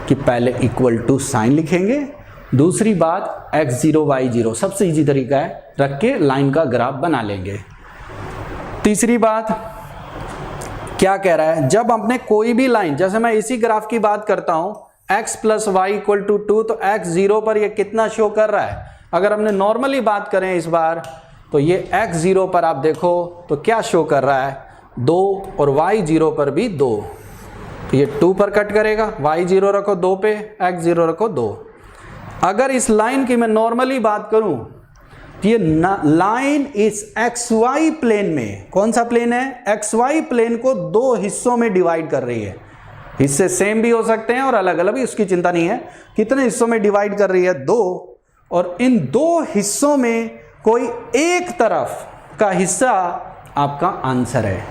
कि पहले इक्वल टू साइन लिखेंगे। दूसरी बात x0 y0 सबसे इजी तरीका है, रख के लाइन का ग्राफ बना लेंगे। तीसरी बात क्या कह रहा है? जब अपने कोई भी लाइन, जैसे मैं इसी ग्राफ की बात करता हूं, x + y = 2, तो x0 पर ये कितना शो कर रहा है? अगर हमने नॉर्मली बात करें इस बार, तो ये x0 पर आप देखो तो क्या शो कर रहा है? 2, और y0 पर भी 2, तो ये 2 पर कट करेगा, y0 रखो 2 पे, x0 रखो 2। अगर इस लाइन की मैं नॉर्मली बात करूं तो ये लाइन इस XY प्लेन में, कौन सा प्लेन है? XY प्लेन को 2 हिस्सों में डिवाइड कर रही है। हिस्से सेम भी हो सकते हैं और अलग अलग भी, उसकी चिंता नहीं है। कितने हिस्सों में डिवाइड कर रही है? 2। और इन दो हिस्सों में कोई एक तरफ का हिस्सा आपका आंसर है।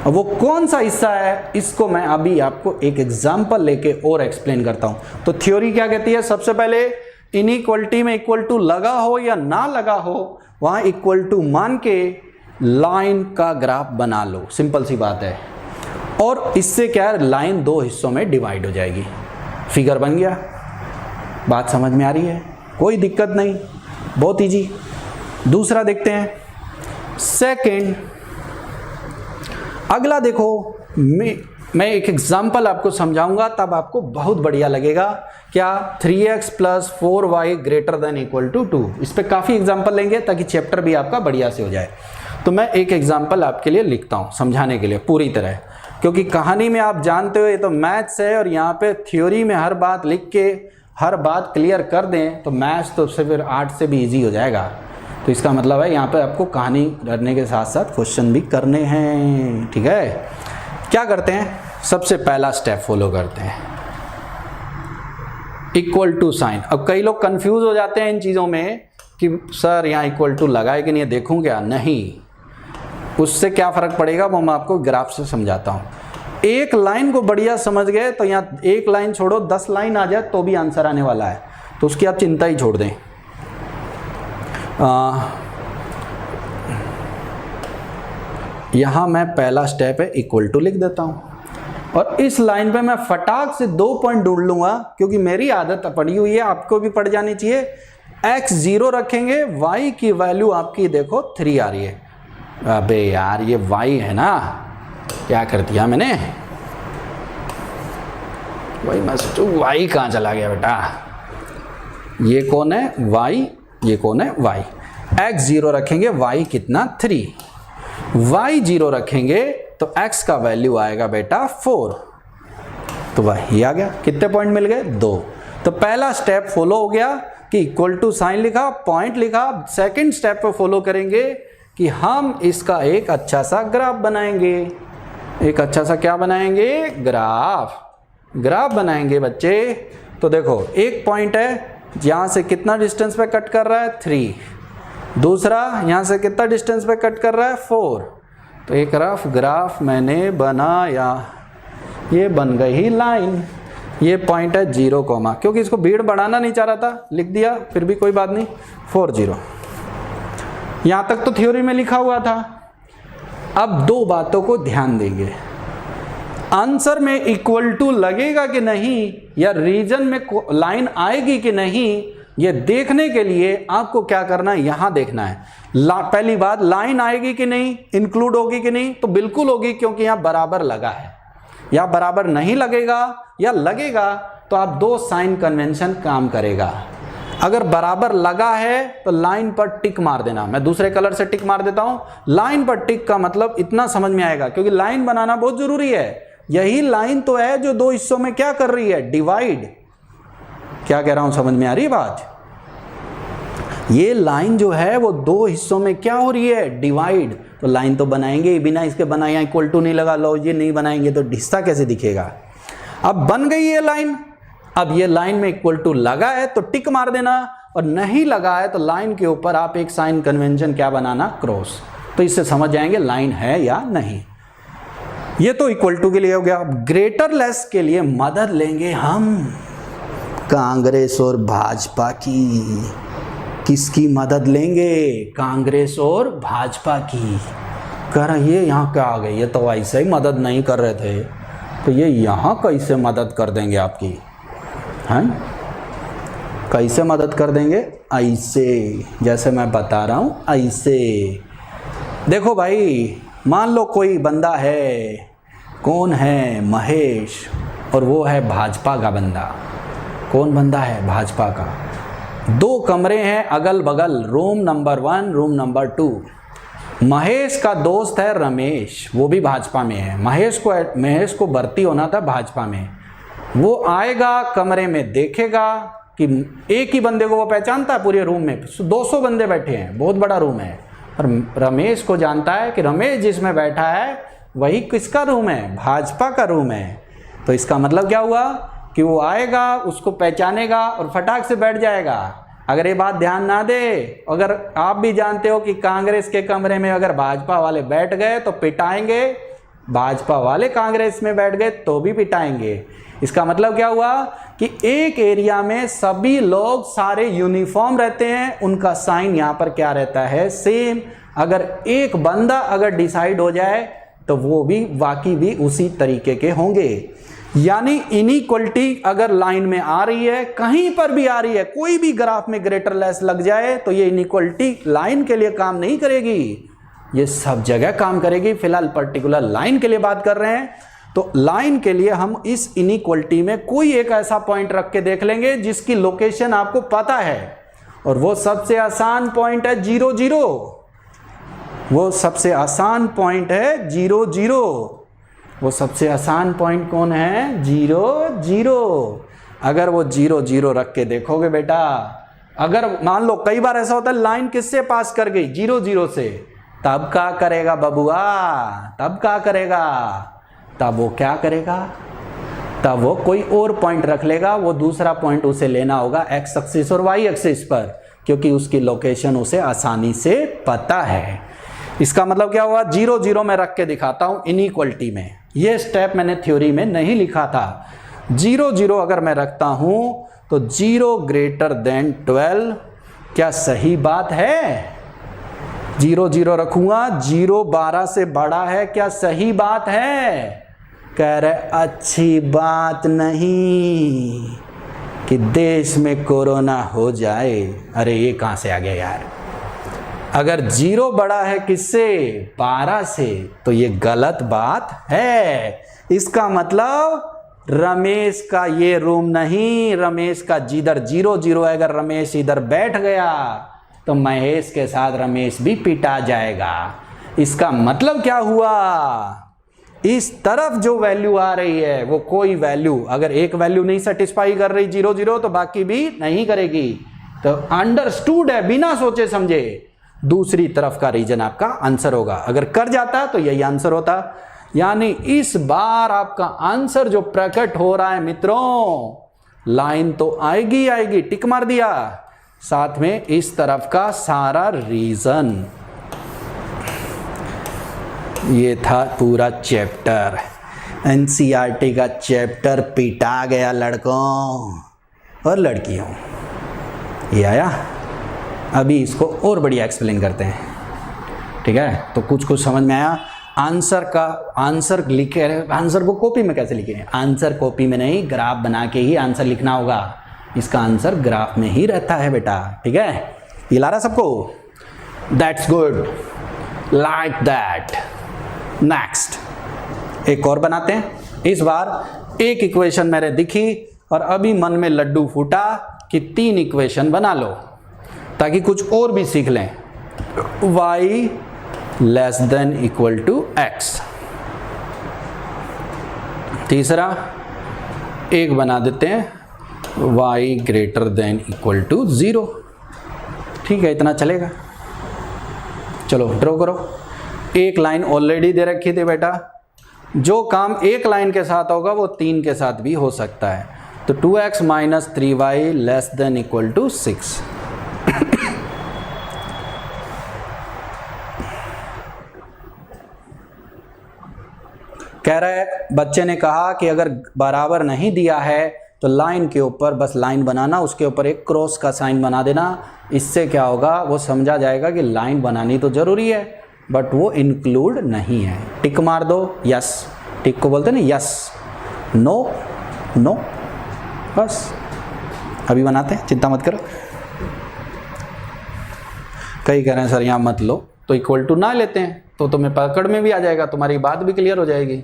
अब वो कौन सा हिस्सा है, इसको मैं अभी आपको एक एग्जाम्पल लेके और एक्सप्लेन करता हूं। तो थ्योरी क्या कहती है, सबसे पहले इनइक्वलिटी में इक्वल टू लगा हो या ना लगा हो, वहां इक्वल टू मान के लाइन का ग्राफ बना लो, सिंपल सी बात है। और इससे क्या है, लाइन दो हिस्सों में डिवाइड हो जाएगी, फिगर बन गया। बात समझ में आ रही है, कोई दिक्कत नहीं, बहुत इजी। दूसरा देखते हैं, सेकंड, अगला देखो, मैं एक एग्जांपल आपको समझाऊंगा, तब आपको बहुत बढ़िया लगेगा। क्या 3x + 4y > 2। इस पे काफ़ी एग्जांपल लेंगे ताकि चैप्टर भी आपका बढ़िया से हो जाए। तो मैं एक एग्जांपल आपके लिए लिखता हूँ समझाने के लिए पूरी तरह, क्योंकि कहानी में आप जानते हो ये तो मैथ्स है, और यहाँ पे थ्योरी में हर बात लिख के हर बात क्लियर कर दें तो मैथ्स तो फिर आर्ट से भी ईजी हो जाएगा। तो इसका मतलब है यहाँ पे आपको कहानी करने के साथ साथ क्वेश्चन भी करने हैं, ठीक है। क्या करते हैं, सबसे पहला स्टेप फॉलो करते हैं, इक्वल टू साइन। अब कई लोग कंफ्यूज हो जाते हैं इन चीज़ों में कि सर यहाँ इक्वल टू लगाए कि नहीं, देखूँ क्या, नहीं, उससे क्या फ़र्क पड़ेगा वो मैं आपको ग्राफ से समझाता हूँ। एक लाइन को बढ़िया समझ गए तो यहाँ एक लाइन छोड़ो 10 लाइन आ जाए तो भी आंसर आने वाला है, तो उसकी आप चिंता ही छोड़ दें। यहाँ मैं पहला स्टेप है इक्वल टू लिख देता हूँ, और इस लाइन पे मैं फटाक से 2 पॉइंट ढूंढ लूँगा, क्योंकि मेरी आदत पड़ी हुई है, आपको भी पड़ जानी चाहिए। x 0 रखेंगे, y की वैल्यू आपकी देखो 3 आ रही है। अबे यार ये y है ना, क्या कर दिया मैंने, वही मस्त, y कहाँ चला गया बेटा, ये कौन है y, ये कौन है y। x 0 रखेंगे, y कितना 3, y 0 रखेंगे तो x का वैल्यू आएगा बेटा 4, तो वही आ गया। कितने पॉइंट मिल गए, 2। तो पहला स्टेप फॉलो हो गया कि इक्वल टू साइन लिखा, पॉइंट लिखा। सेकंड स्टेप पे फॉलो करेंगे कि हम इसका एक अच्छा सा ग्राफ बनाएंगे। एक अच्छा सा क्या बनाएंगे, ग्राफ बनाएंगे बच्चे। तो देखो एक पॉइंट है, यहाँ से कितना डिस्टेंस पे कट कर रहा है 3, दूसरा यहाँ से कितना डिस्टेंस पे कट कर रहा है 4। तो एक ग्राफ मैंने बनाया, ये बन गई ही लाइन। ये पॉइंट है 0, क्योंकि इसको भीड़ बढ़ाना नहीं चाह रहा था, लिख दिया, फिर भी कोई बात नहीं, 4 0। यहाँ तक तो थ्योरी में लिखा हुआ था। अब दो बातों को ध्यान देंगे, आंसर में इक्वल टू लगेगा कि नहीं, या रीजन में लाइन आएगी कि नहीं, ये देखने के लिए आपको क्या करना है, यहाँ देखना है। पहली बात, लाइन आएगी कि नहीं, इंक्लूड होगी कि नहीं, तो बिल्कुल होगी, क्योंकि यहाँ बराबर लगा है। या बराबर नहीं लगेगा या लगेगा तो आप दो साइन कन्वेंशन काम करेगा। अगर बराबर लगा है तो लाइन पर टिक मार देना, मैं दूसरे कलर से टिक मार देता हूं। लाइन पर टिक का मतलब इतना समझ में आएगा, क्योंकि लाइन बनाना बहुत जरूरी है। यही लाइन तो है जो दो हिस्सों में क्या कर रही है, डिवाइड। क्या कह रहा हूं, समझ में आ रही है बात। ये लाइन जो है वो दो हिस्सों में क्या हो रही है, डिवाइड। तो लाइन तो बनाएंगे, बिना इसके बनाए इक्वल टू नहीं लगा लो, ये नहीं बनाएंगे तो हिस्सा कैसे दिखेगा। अब बन गई ये लाइन, अब ये लाइन में इक्वल टू लगा है तो टिक मार देना, और नहीं लगा है तो लाइन के ऊपर आप एक साइन कन्वेंशन क्या बनाना, क्रॉस। तो इससे समझ जाएंगे लाइन है या नहीं। ये तो इक्वल टू के लिए हो गया। ग्रेटर लेस के लिए मदद लेंगे हम कांग्रेस और भाजपा की। किसकी मदद लेंगे, कांग्रेस और भाजपा की। कह रहा ये यहाँ क्या आ गए, ये तो ऐसे ही मदद नहीं कर रहे थे, तो ये यहाँ कैसे मदद कर देंगे आपकी, हैं? कैसे मदद कर देंगे, ऐसे, जैसे मैं बता रहा हूँ ऐसे। देखो भाई, मान लो कोई बंदा है, कौन है, महेश, और वो है भाजपा का बंदा। कौन बंदा है, भाजपा का। दो कमरे हैं अगल बगल, room number 1, room number 2। Mahesh का दोस्त है रमेश, वो भी भाजपा में है। महेश को भर्ती होना था भाजपा में। वो आएगा कमरे में, देखेगा कि एक ही बंदे को वो पहचानता है पूरे रूम में, 200 बंदे बैठे हैं, बहुत बड़ा रूम है। और रमेश को जानता है कि रमेश जिसमें बैठा है वही किसका रूम है, भाजपा का रूम है। तो इसका मतलब क्या हुआ कि वो आएगा, उसको पहचानेगा और फटाक से बैठ जाएगा। अगर ये बात ध्यान ना दे, अगर आप भी जानते हो कि कांग्रेस के कमरे में अगर भाजपा वाले बैठ गए तो पिटाएंगे, भाजपा वाले कांग्रेस में बैठ गए तो भी पिटाएंगे। इसका मतलब क्या हुआ कि एक एरिया में सभी लोग सारे यूनिफॉर्म रहते हैं, उनका साइन यहाँ पर क्या रहता है, सेम। अगर एक बंदा अगर डिसाइड हो जाए तो वो भी बाकी भी उसी तरीके के होंगे। यानी इनइक्वलिटी अगर लाइन में आ रही है, कहीं पर भी आ रही है, कोई भी ग्राफ में ग्रेटर लेस लग जाए तो ये इनइक्वलिटी लाइन के लिए काम नहीं करेगी, ये सब जगह काम करेगी। फिलहाल पर्टिकुलर लाइन के लिए बात कर रहे हैं, तो लाइन के लिए हम इस इनइक्वलिटी में कोई एक ऐसा पॉइंट रख के देख लेंगे जिसकी लोकेशन आपको पता है, और वो सबसे आसान पॉइंट है 0 0। वो सबसे आसान पॉइंट है 0 0। वो सबसे आसान पॉइंट कौन है, 0 0। अगर वो 0 0 रख के देखोगे बेटा, अगर मान लो कई बार ऐसा होता है लाइन किससे पास कर गई, 0 0 से, तब क्या करेगा बबुआ, तब क्या करेगा, तब वो क्या करेगा, तब वो कोई और पॉइंट रख लेगा। वो दूसरा पॉइंट उसे लेना होगा एक्स एक्सिस और वाई एक्सिस पर, क्योंकि उसकी लोकेशन उसे आसानी से पता है। इसका मतलब क्या हुआ, 0 0 में रख के दिखाता हूं इनइक्वलिटी में। ये स्टेप मैंने थ्योरी में नहीं लिखा था। 0 0 अगर मैं रखता हूं तो 0 ग्रेटर देन 12, क्या सही बात है? 0 0 रखूंगा, 0 12 से बड़ा है, क्या सही बात है? कह रहे अच्छी बात नहीं कि देश में कोरोना हो जाए। अरे ये कहां से आ गया यार? अगर 0 बड़ा है किससे, 12 से, तो ये गलत बात है। इसका मतलब रमेश का ये रूम नहीं, रमेश का जिधर 0 0 है, अगर रमेश इधर बैठ गया तो महेश के साथ रमेश भी पिटा जाएगा। इसका मतलब क्या हुआ, इस तरफ जो वैल्यू आ रही है वो कोई वैल्यू, अगर एक वैल्यू नहीं सेटिस्फाई कर रही 0 0 तो बाकी भी नहीं करेगी। तो अंडरस्टूड है, बिना सोचे समझे दूसरी तरफ का रीजन आपका आंसर होगा। अगर कर जाता तो यही आंसर होता। यानी इस बार आपका आंसर जो प्रकट हो रहा है मित्रों, लाइन तो आएगी आएगी, टिक मार दिया, साथ में इस तरफ का सारा रीजन। ये था पूरा चैप्टर, एनसीईआरटी का चैप्टर पिटा गया लड़कों और लड़कियों। ये आया, अभी इसको और बढ़िया एक्सप्लेन करते हैं, ठीक है? तो कुछ कुछ समझ में आया। आंसर का आंसर लिखे, आंसर को कॉपी में कैसे लिखे? आंसर कॉपी में नहीं, ग्राफ बना के ही आंसर लिखना होगा। इसका आंसर ग्राफ में ही रहता है बेटा, ठीक है? ये ला रहा सबको? That's good, like that. Next एक और बनाते हैं। इस बार एक इक्वेशन मेरे दिखी और अभी मन में लड्डू फूटा कि 3 इक्वेशन बना लो, ताकि कुछ और भी सीख लें। y less than equal to x। तीसरा एक बना देते हैं, y greater than equal to 0। ठीक है, इतना चलेगा। चलो ड्रॉ करो। एक लाइन ऑलरेडी दे रखी थी बेटा, जो काम एक लाइन के साथ होगा वो 3 के साथ भी हो सकता है। तो 2x minus 3y less than equal to 6। कह रहा है, बच्चे ने कहा कि अगर बराबर नहीं दिया है तो लाइन के ऊपर बस लाइन बनाना, उसके ऊपर एक क्रॉस का साइन बना देना। इससे क्या होगा, वो समझा जाएगा कि लाइन बनानी तो जरूरी है बट वो इंक्लूड नहीं है। टिक मार दो, यस। टिक को बोलते ना यस, नो नो, बस। अभी बनाते हैं, चिंता मत करो। कई कह रहे हैं सर यहाँ मत लो, तो इक्वल टू ना लेते हैं तो तुम्हें पकड़ में भी आ जाएगा, तुम्हारी बात भी क्लियर हो जाएगी।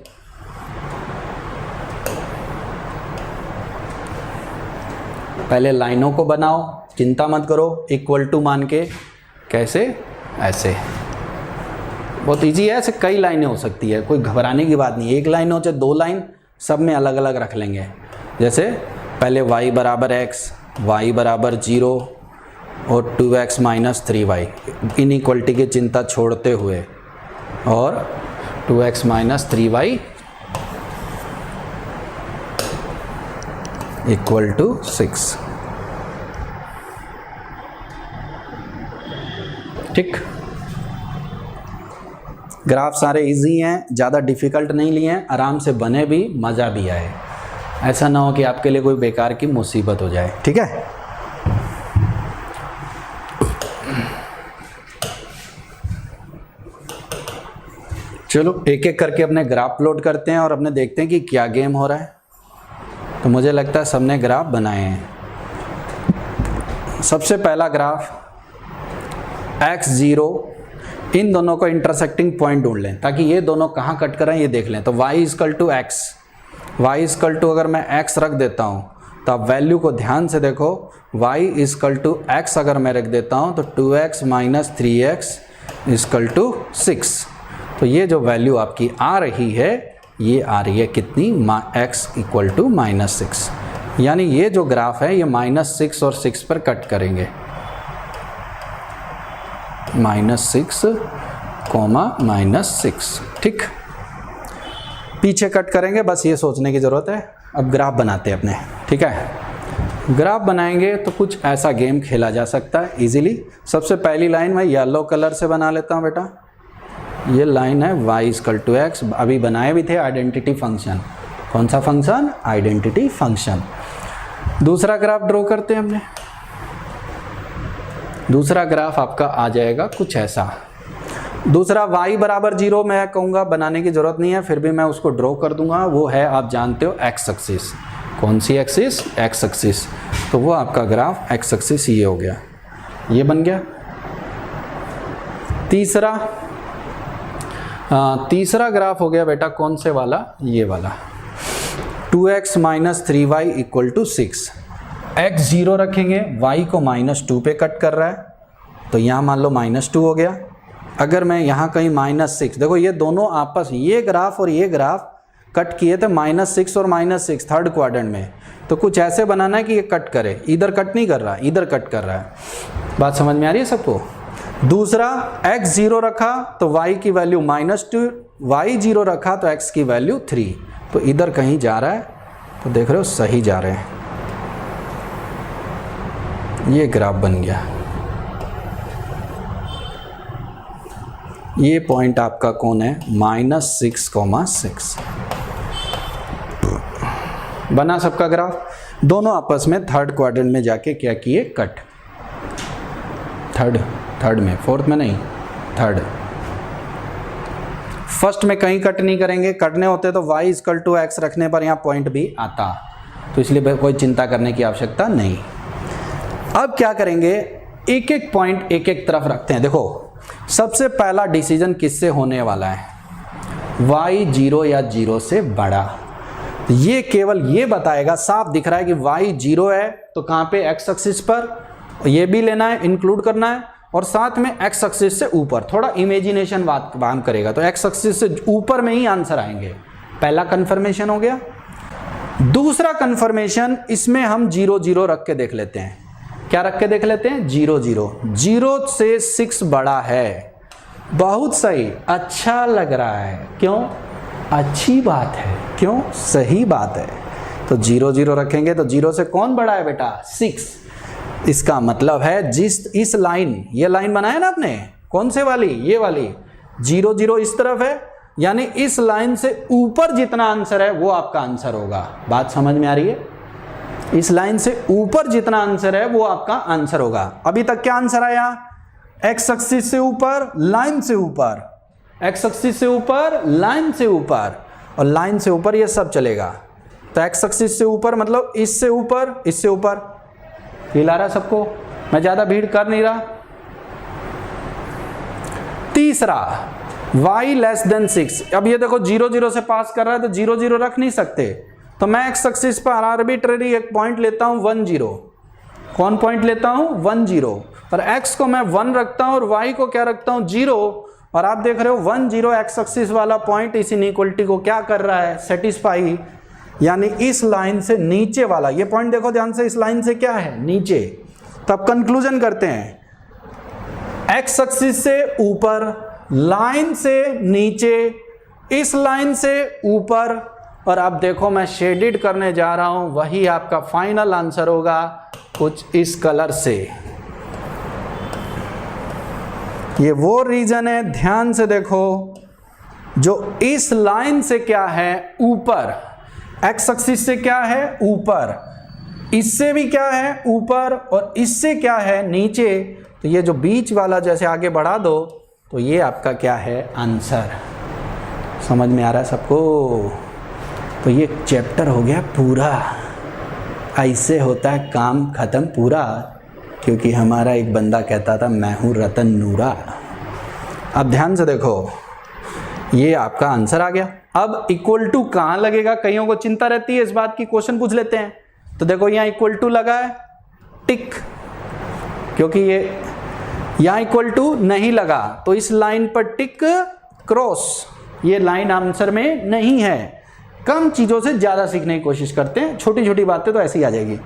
पहले लाइनों को बनाओ, चिंता मत करो, इक्वल टू मान के। कैसे? ऐसे। बहुत इजी है, ऐसे कई लाइनें हो सकती है, कोई घबराने की बात नहीं। एक लाइन हो चाहे 2 लाइन, सब में अलग अलग रख लेंगे। जैसे पहले y बराबर x, y बराबर 0 और 2x माइनस 3y, इनइक्वलिटी की चिंता छोड़ते हुए, और 2x minus 3y equal to 6। ठीक, ग्राफ सारे इजी हैं, ज़्यादा डिफ़िकल्ट नहीं लिए हैं, आराम से बने भी, मज़ा भी आए। ऐसा ना हो कि आपके लिए कोई बेकार की मुसीबत हो जाए। ठीक है, चलो एक एक करके अपने ग्राफ प्लॉट करते हैं और अपने देखते हैं कि क्या गेम हो रहा है। तो मुझे लगता है सबने ग्राफ बनाए हैं। सबसे पहला ग्राफ x0, इन दोनों को इंटरसेक्टिंग पॉइंट ढूंढ लें ताकि ये दोनों कहाँ कट कर रहे हैं ये देख लें। तो y equal to x, y equal to अगर मैं x रख देता हूँ तो आप वैल्यू को ध्यान से देखो, y इक्वल टू एक्स अगर मैं रख देता हूँ तो 2x minus 3x equal to 6। तो ये जो वैल्यू आपकी आ रही है ये आ रही है कितनी, x इक्वल टू -6। यानी ये जो ग्राफ है ये -6 और 6 पर कट करेंगे, -6, -6। ठीक, पीछे कट करेंगे, बस ये सोचने की ज़रूरत है। अब ग्राफ बनाते हैं अपने। ठीक है, ग्राफ बनाएंगे तो कुछ ऐसा गेम खेला जा सकता है इजीली। सबसे पहली लाइन मैं येलो कलर से बना लेता हूँ बेटा। ये लाइन है y इक्वल टू एक्स, अभी बनाए भी थे आइडेंटिटी फंक्शन। कौन सा फंक्शन, आइडेंटिटी फंक्शन। दूसरा ग्राफ ड्रॉ करते हैं हमने। दूसरा ग्राफ आपका आ जाएगा कुछ ऐसा। दूसरा y बराबर 0 मैं कहूँगा, बनाने की ज़रूरत नहीं है, फिर भी मैं उसको ड्रॉ कर दूंगा। वो है, आप जानते हो, x एक्सिस। कौन सी एक्सिस, x एक्सिस। तो वो आपका ग्राफ x एक्सिस ये हो गया, ये बन गया। तीसरा ग्राफ हो गया बेटा कौन से वाला, ये वाला, 2x minus 3y equal to 6। x 0 रखेंगे, y को -2 पे कट कर रहा है, तो यहाँ मान लो -2 हो गया। अगर मैं यहाँ कहीं -6, देखो ये दोनों आपस, ये ग्राफ और ये ग्राफ कट किए थे -6 और -6 थर्ड क्वाड्रेंट में। तो कुछ ऐसे बनाना है कि ये कट करे, इधर कट नहीं कर रहा, इधर कट कर रहा है। बात समझ में आ रही है सबको। दूसरा x 0 रखा तो y की वैल्यू -2, y 0 रखा तो x की वैल्यू 3। तो इधर कहीं जा रहा है, तो देख रहे हो सही जा रहे हैं। ये ग्राफ बन गया। ये पॉइंट आपका कौन है, -6,6 बना सबका ग्राफ। दोनों आपस में थर्ड क्वाड्रेंट में जाके क्या किए, कट। थर्ड में, फोर्थ में नहीं, थर्ड। फर्स्ट में कहीं कट नहीं करेंगे, कटने होते तो y इक्वल टू एक्स रखने पर यहाँ पॉइंट भी आता, तो इसलिए कोई चिंता करने की आवश्यकता नहीं। अब क्या करेंगे, एक एक पॉइंट एक एक तरफ रखते हैं। देखो सबसे पहला डिसीजन किससे होने वाला है, y 0 या 0 से बड़ा। ये केवल ये बताएगा, साफ दिख रहा है कि y 0 है तो कहाँ पे, x एक्सिस पर, ये भी लेना है, इंक्लूड करना है, और साथ में x एक्सिस से ऊपर। थोड़ा इमेजिनेशन बात काम करेगा तो x एक्सिस से ऊपर में ही आंसर आएंगे। पहला कंफर्मेशन हो गया। दूसरा कंफर्मेशन, इसमें हम 0 0 रख के देख लेते हैं। क्या रख के देख लेते हैं, 0 0। 0 से 6 बड़ा है, बहुत सही, अच्छा लग रहा है। क्यों, अच्छी बात है, क्यों, सही बात है। तो 0 0 रखेंगे तो 0 से कौन बड़ा है बेटा, 6। इसका मतलब है जिस इस लाइन, ये लाइन बनाया ना आपने, कौन से वाली, ये वाली, 0 0 इस तरफ है, यानी इस लाइन से ऊपर जितना आंसर है वो आपका आंसर होगा। बात समझ में आ रही है। इस लाइन से ऊपर जितना आंसर है वो आपका आंसर होगा। अभी तक क्या आंसर आया, x एक्सिस से ऊपर, लाइन से ऊपर, x एक्सिस से ऊपर, लाइन से ऊपर, और लाइन से ऊपर ये सब चलेगा। तो x एक्सिस से ऊपर मतलब इससे ऊपर, इससे ऊपर। फील आ रहा है सबको, मैं ज्यादा भीड़ कर नहीं रहा। तीसरा, y लेस देन 6। अब ये देखो 0 0 से पास कर रहा है तो 0 0 रख नहीं सकते, तो मैं x एक्सिस पर आर्बिट्ररी एक पॉइंट लेता हूं 1 0। कौन पॉइंट लेता हूं, 1 0, और x को मैं 1 रखता हूं और y को क्या रखता हूं, 0। और आप देख रहे हो 1 0 x एक्सिस वाला पॉइंट इस इनइक्वालिटी को क्या कर रहा है, सेटिस्फाई। यानी इस लाइन से नीचे वाला ये पॉइंट देखो ध्यान से, इस लाइन से क्या है, नीचे। तब कंक्लूजन करते हैं, x एक्सिस से ऊपर, लाइन से नीचे, इस लाइन से ऊपर, और अब देखो मैं शेडिड करने जा रहा हूं, वही आपका फाइनल आंसर होगा, कुछ इस कलर से। ये वो रीजन है, ध्यान से देखो, जो इस लाइन से क्या है ऊपर, एक्स एक्सिस से क्या है ऊपर, इससे भी क्या है ऊपर, और इससे क्या है नीचे। तो ये जो बीच वाला जैसे आगे बढ़ा दो तो ये आपका क्या है आंसर। समझ में आ रहा है सबको? तो ये चैप्टर हो गया पूरा। ऐसे होता है काम ख़त्म पूरा, क्योंकि हमारा एक बंदा कहता था मैं हूँ रतन नूरा। अब ध्यान से देखो, ये आपका आंसर आ गया। अब इक्वल टू कहाँ लगेगा, कईयों को चिंता रहती है इस बात की, क्वेश्चन पूछ लेते हैं। तो देखो यहाँ इक्वल टू लगा है, टिक, क्योंकि ये यहाँ इक्वल टू नहीं लगा तो इस लाइन पर टिक क्रॉस, ये लाइन आंसर में नहीं है। कम चीज़ों से ज़्यादा सीखने की कोशिश करते हैं, छोटी छोटी बातें तो ऐसी आ जाएगी।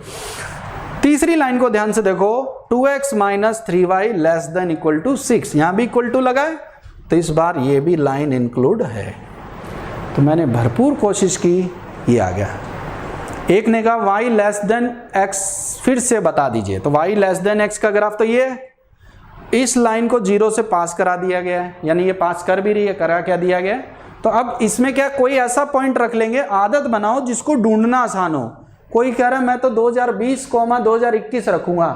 तीसरी लाइन को ध्यान से देखो, 2x - 3y ≤ 6, यहाँ भी इक्वल टू लगा है तो इस बार ये भी लाइन इंक्लूड है। तो मैंने भरपूर कोशिश की, ये आ गया। एक ने कहा y x, फिर से बता दीजिए। तो y x का ग्राफ तो ये है, इस लाइन को 0 से पास करा दिया गया है, यानी ये पास कर भी रही है, करा क्या दिया गया है। तो अब इसमें क्या कोई ऐसा पॉइंट रख लेंगे, आदत बनाओ जिसको ढूंढना आसान हो। कोई कह रहा है मैं तो 2020, 2021 रखूँगा,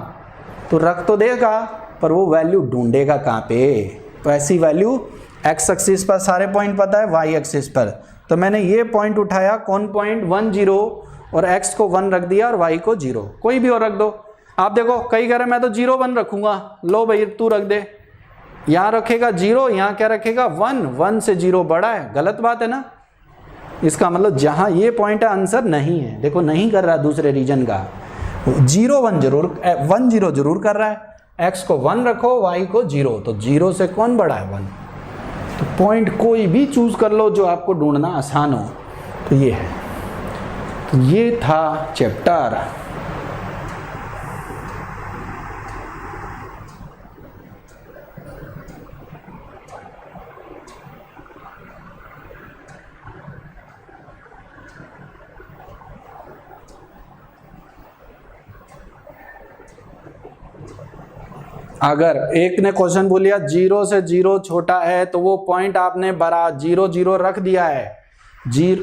तो रख तो देगा पर वो वैल्यू ढूंढेगा कहाँ पे। तो ऐसी वैल्यू x एक्सिस पर सारे पॉइंट पता है, y एक्सिस पर। तो मैंने ये पॉइंट उठाया, कौन पॉइंट 1 0, और x को 1 रख दिया और y को 0, कोई भी और रख दो। आप देखो कई कह रहे मैं तो 0 1 रखूँगा, लो भाई तू रख दे। यहाँ रखेगा 0, यहाँ क्या रखेगा 1, 1 से 0 बड़ा है, गलत बात है ना। इसका मतलब जहाँ ये पॉइंट है आंसर नहीं है। देखो नहीं कर रहा दूसरे रीजन का, 0 1 जरूर, 1 0 जरूर कर रहा है। x को 1 रखो, y को 0, तो 0 से कौन बड़ा है 1। तो पॉइंट कोई भी चूज कर लो जो आपको ढूंढना आसान हो। तो ये है, तो ये था चैप्टर। अगर एक ने क्वेश्चन बोलिया 0 से 0 छोटा है, तो वो पॉइंट आपने बड़ा 0 0 रख दिया है,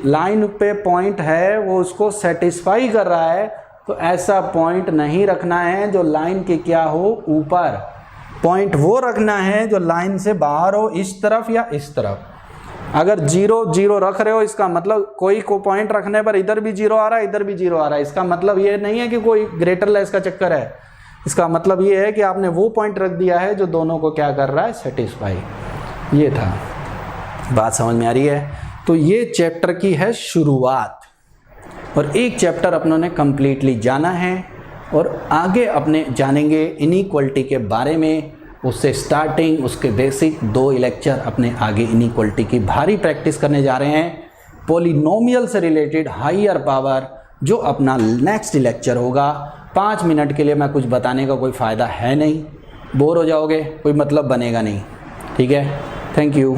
लाइन पे पॉइंट है वो उसको सेटिस्फाई कर रहा है, तो ऐसा पॉइंट नहीं रखना है जो लाइन के क्या हो ऊपर। पॉइंट वो रखना है जो लाइन से बाहर हो, इस तरफ या इस तरफ। अगर 0 0 रख रहे हो, इसका मतलब कोई को पॉइंट रखने पर इधर भी 0 आ रहा है, इधर भी 0 आ रहा है, इसका मतलब ये नहीं है कि कोई ग्रेटर लेस का चक्कर है। इसका मतलब ये है कि आपने वो पॉइंट रख दिया है जो दोनों को क्या कर रहा है, सेटिस्फाई। ये था, बात समझ में आ रही है। तो ये चैप्टर की है शुरुआत, और एक चैप्टर अपनों ने कंप्लीटली जाना है, और आगे अपने जानेंगे इनइक्वालिटी के बारे में। उससे स्टार्टिंग, उसके बेसिक 2 लेक्चर अपने आगे इनइक्वालिटी की भारी प्रैक्टिस करने जा रहे हैं। पॉलिनोमियल से रिलेटेड हायर पावर जो अपना नेक्स्ट लेक्चर होगा। 5 मिनट के लिए मैं कुछ बताने का कोई फ़ायदा है नहीं, बोर हो जाओगे, कोई मतलब बनेगा नहीं। ठीक है, थैंक यू।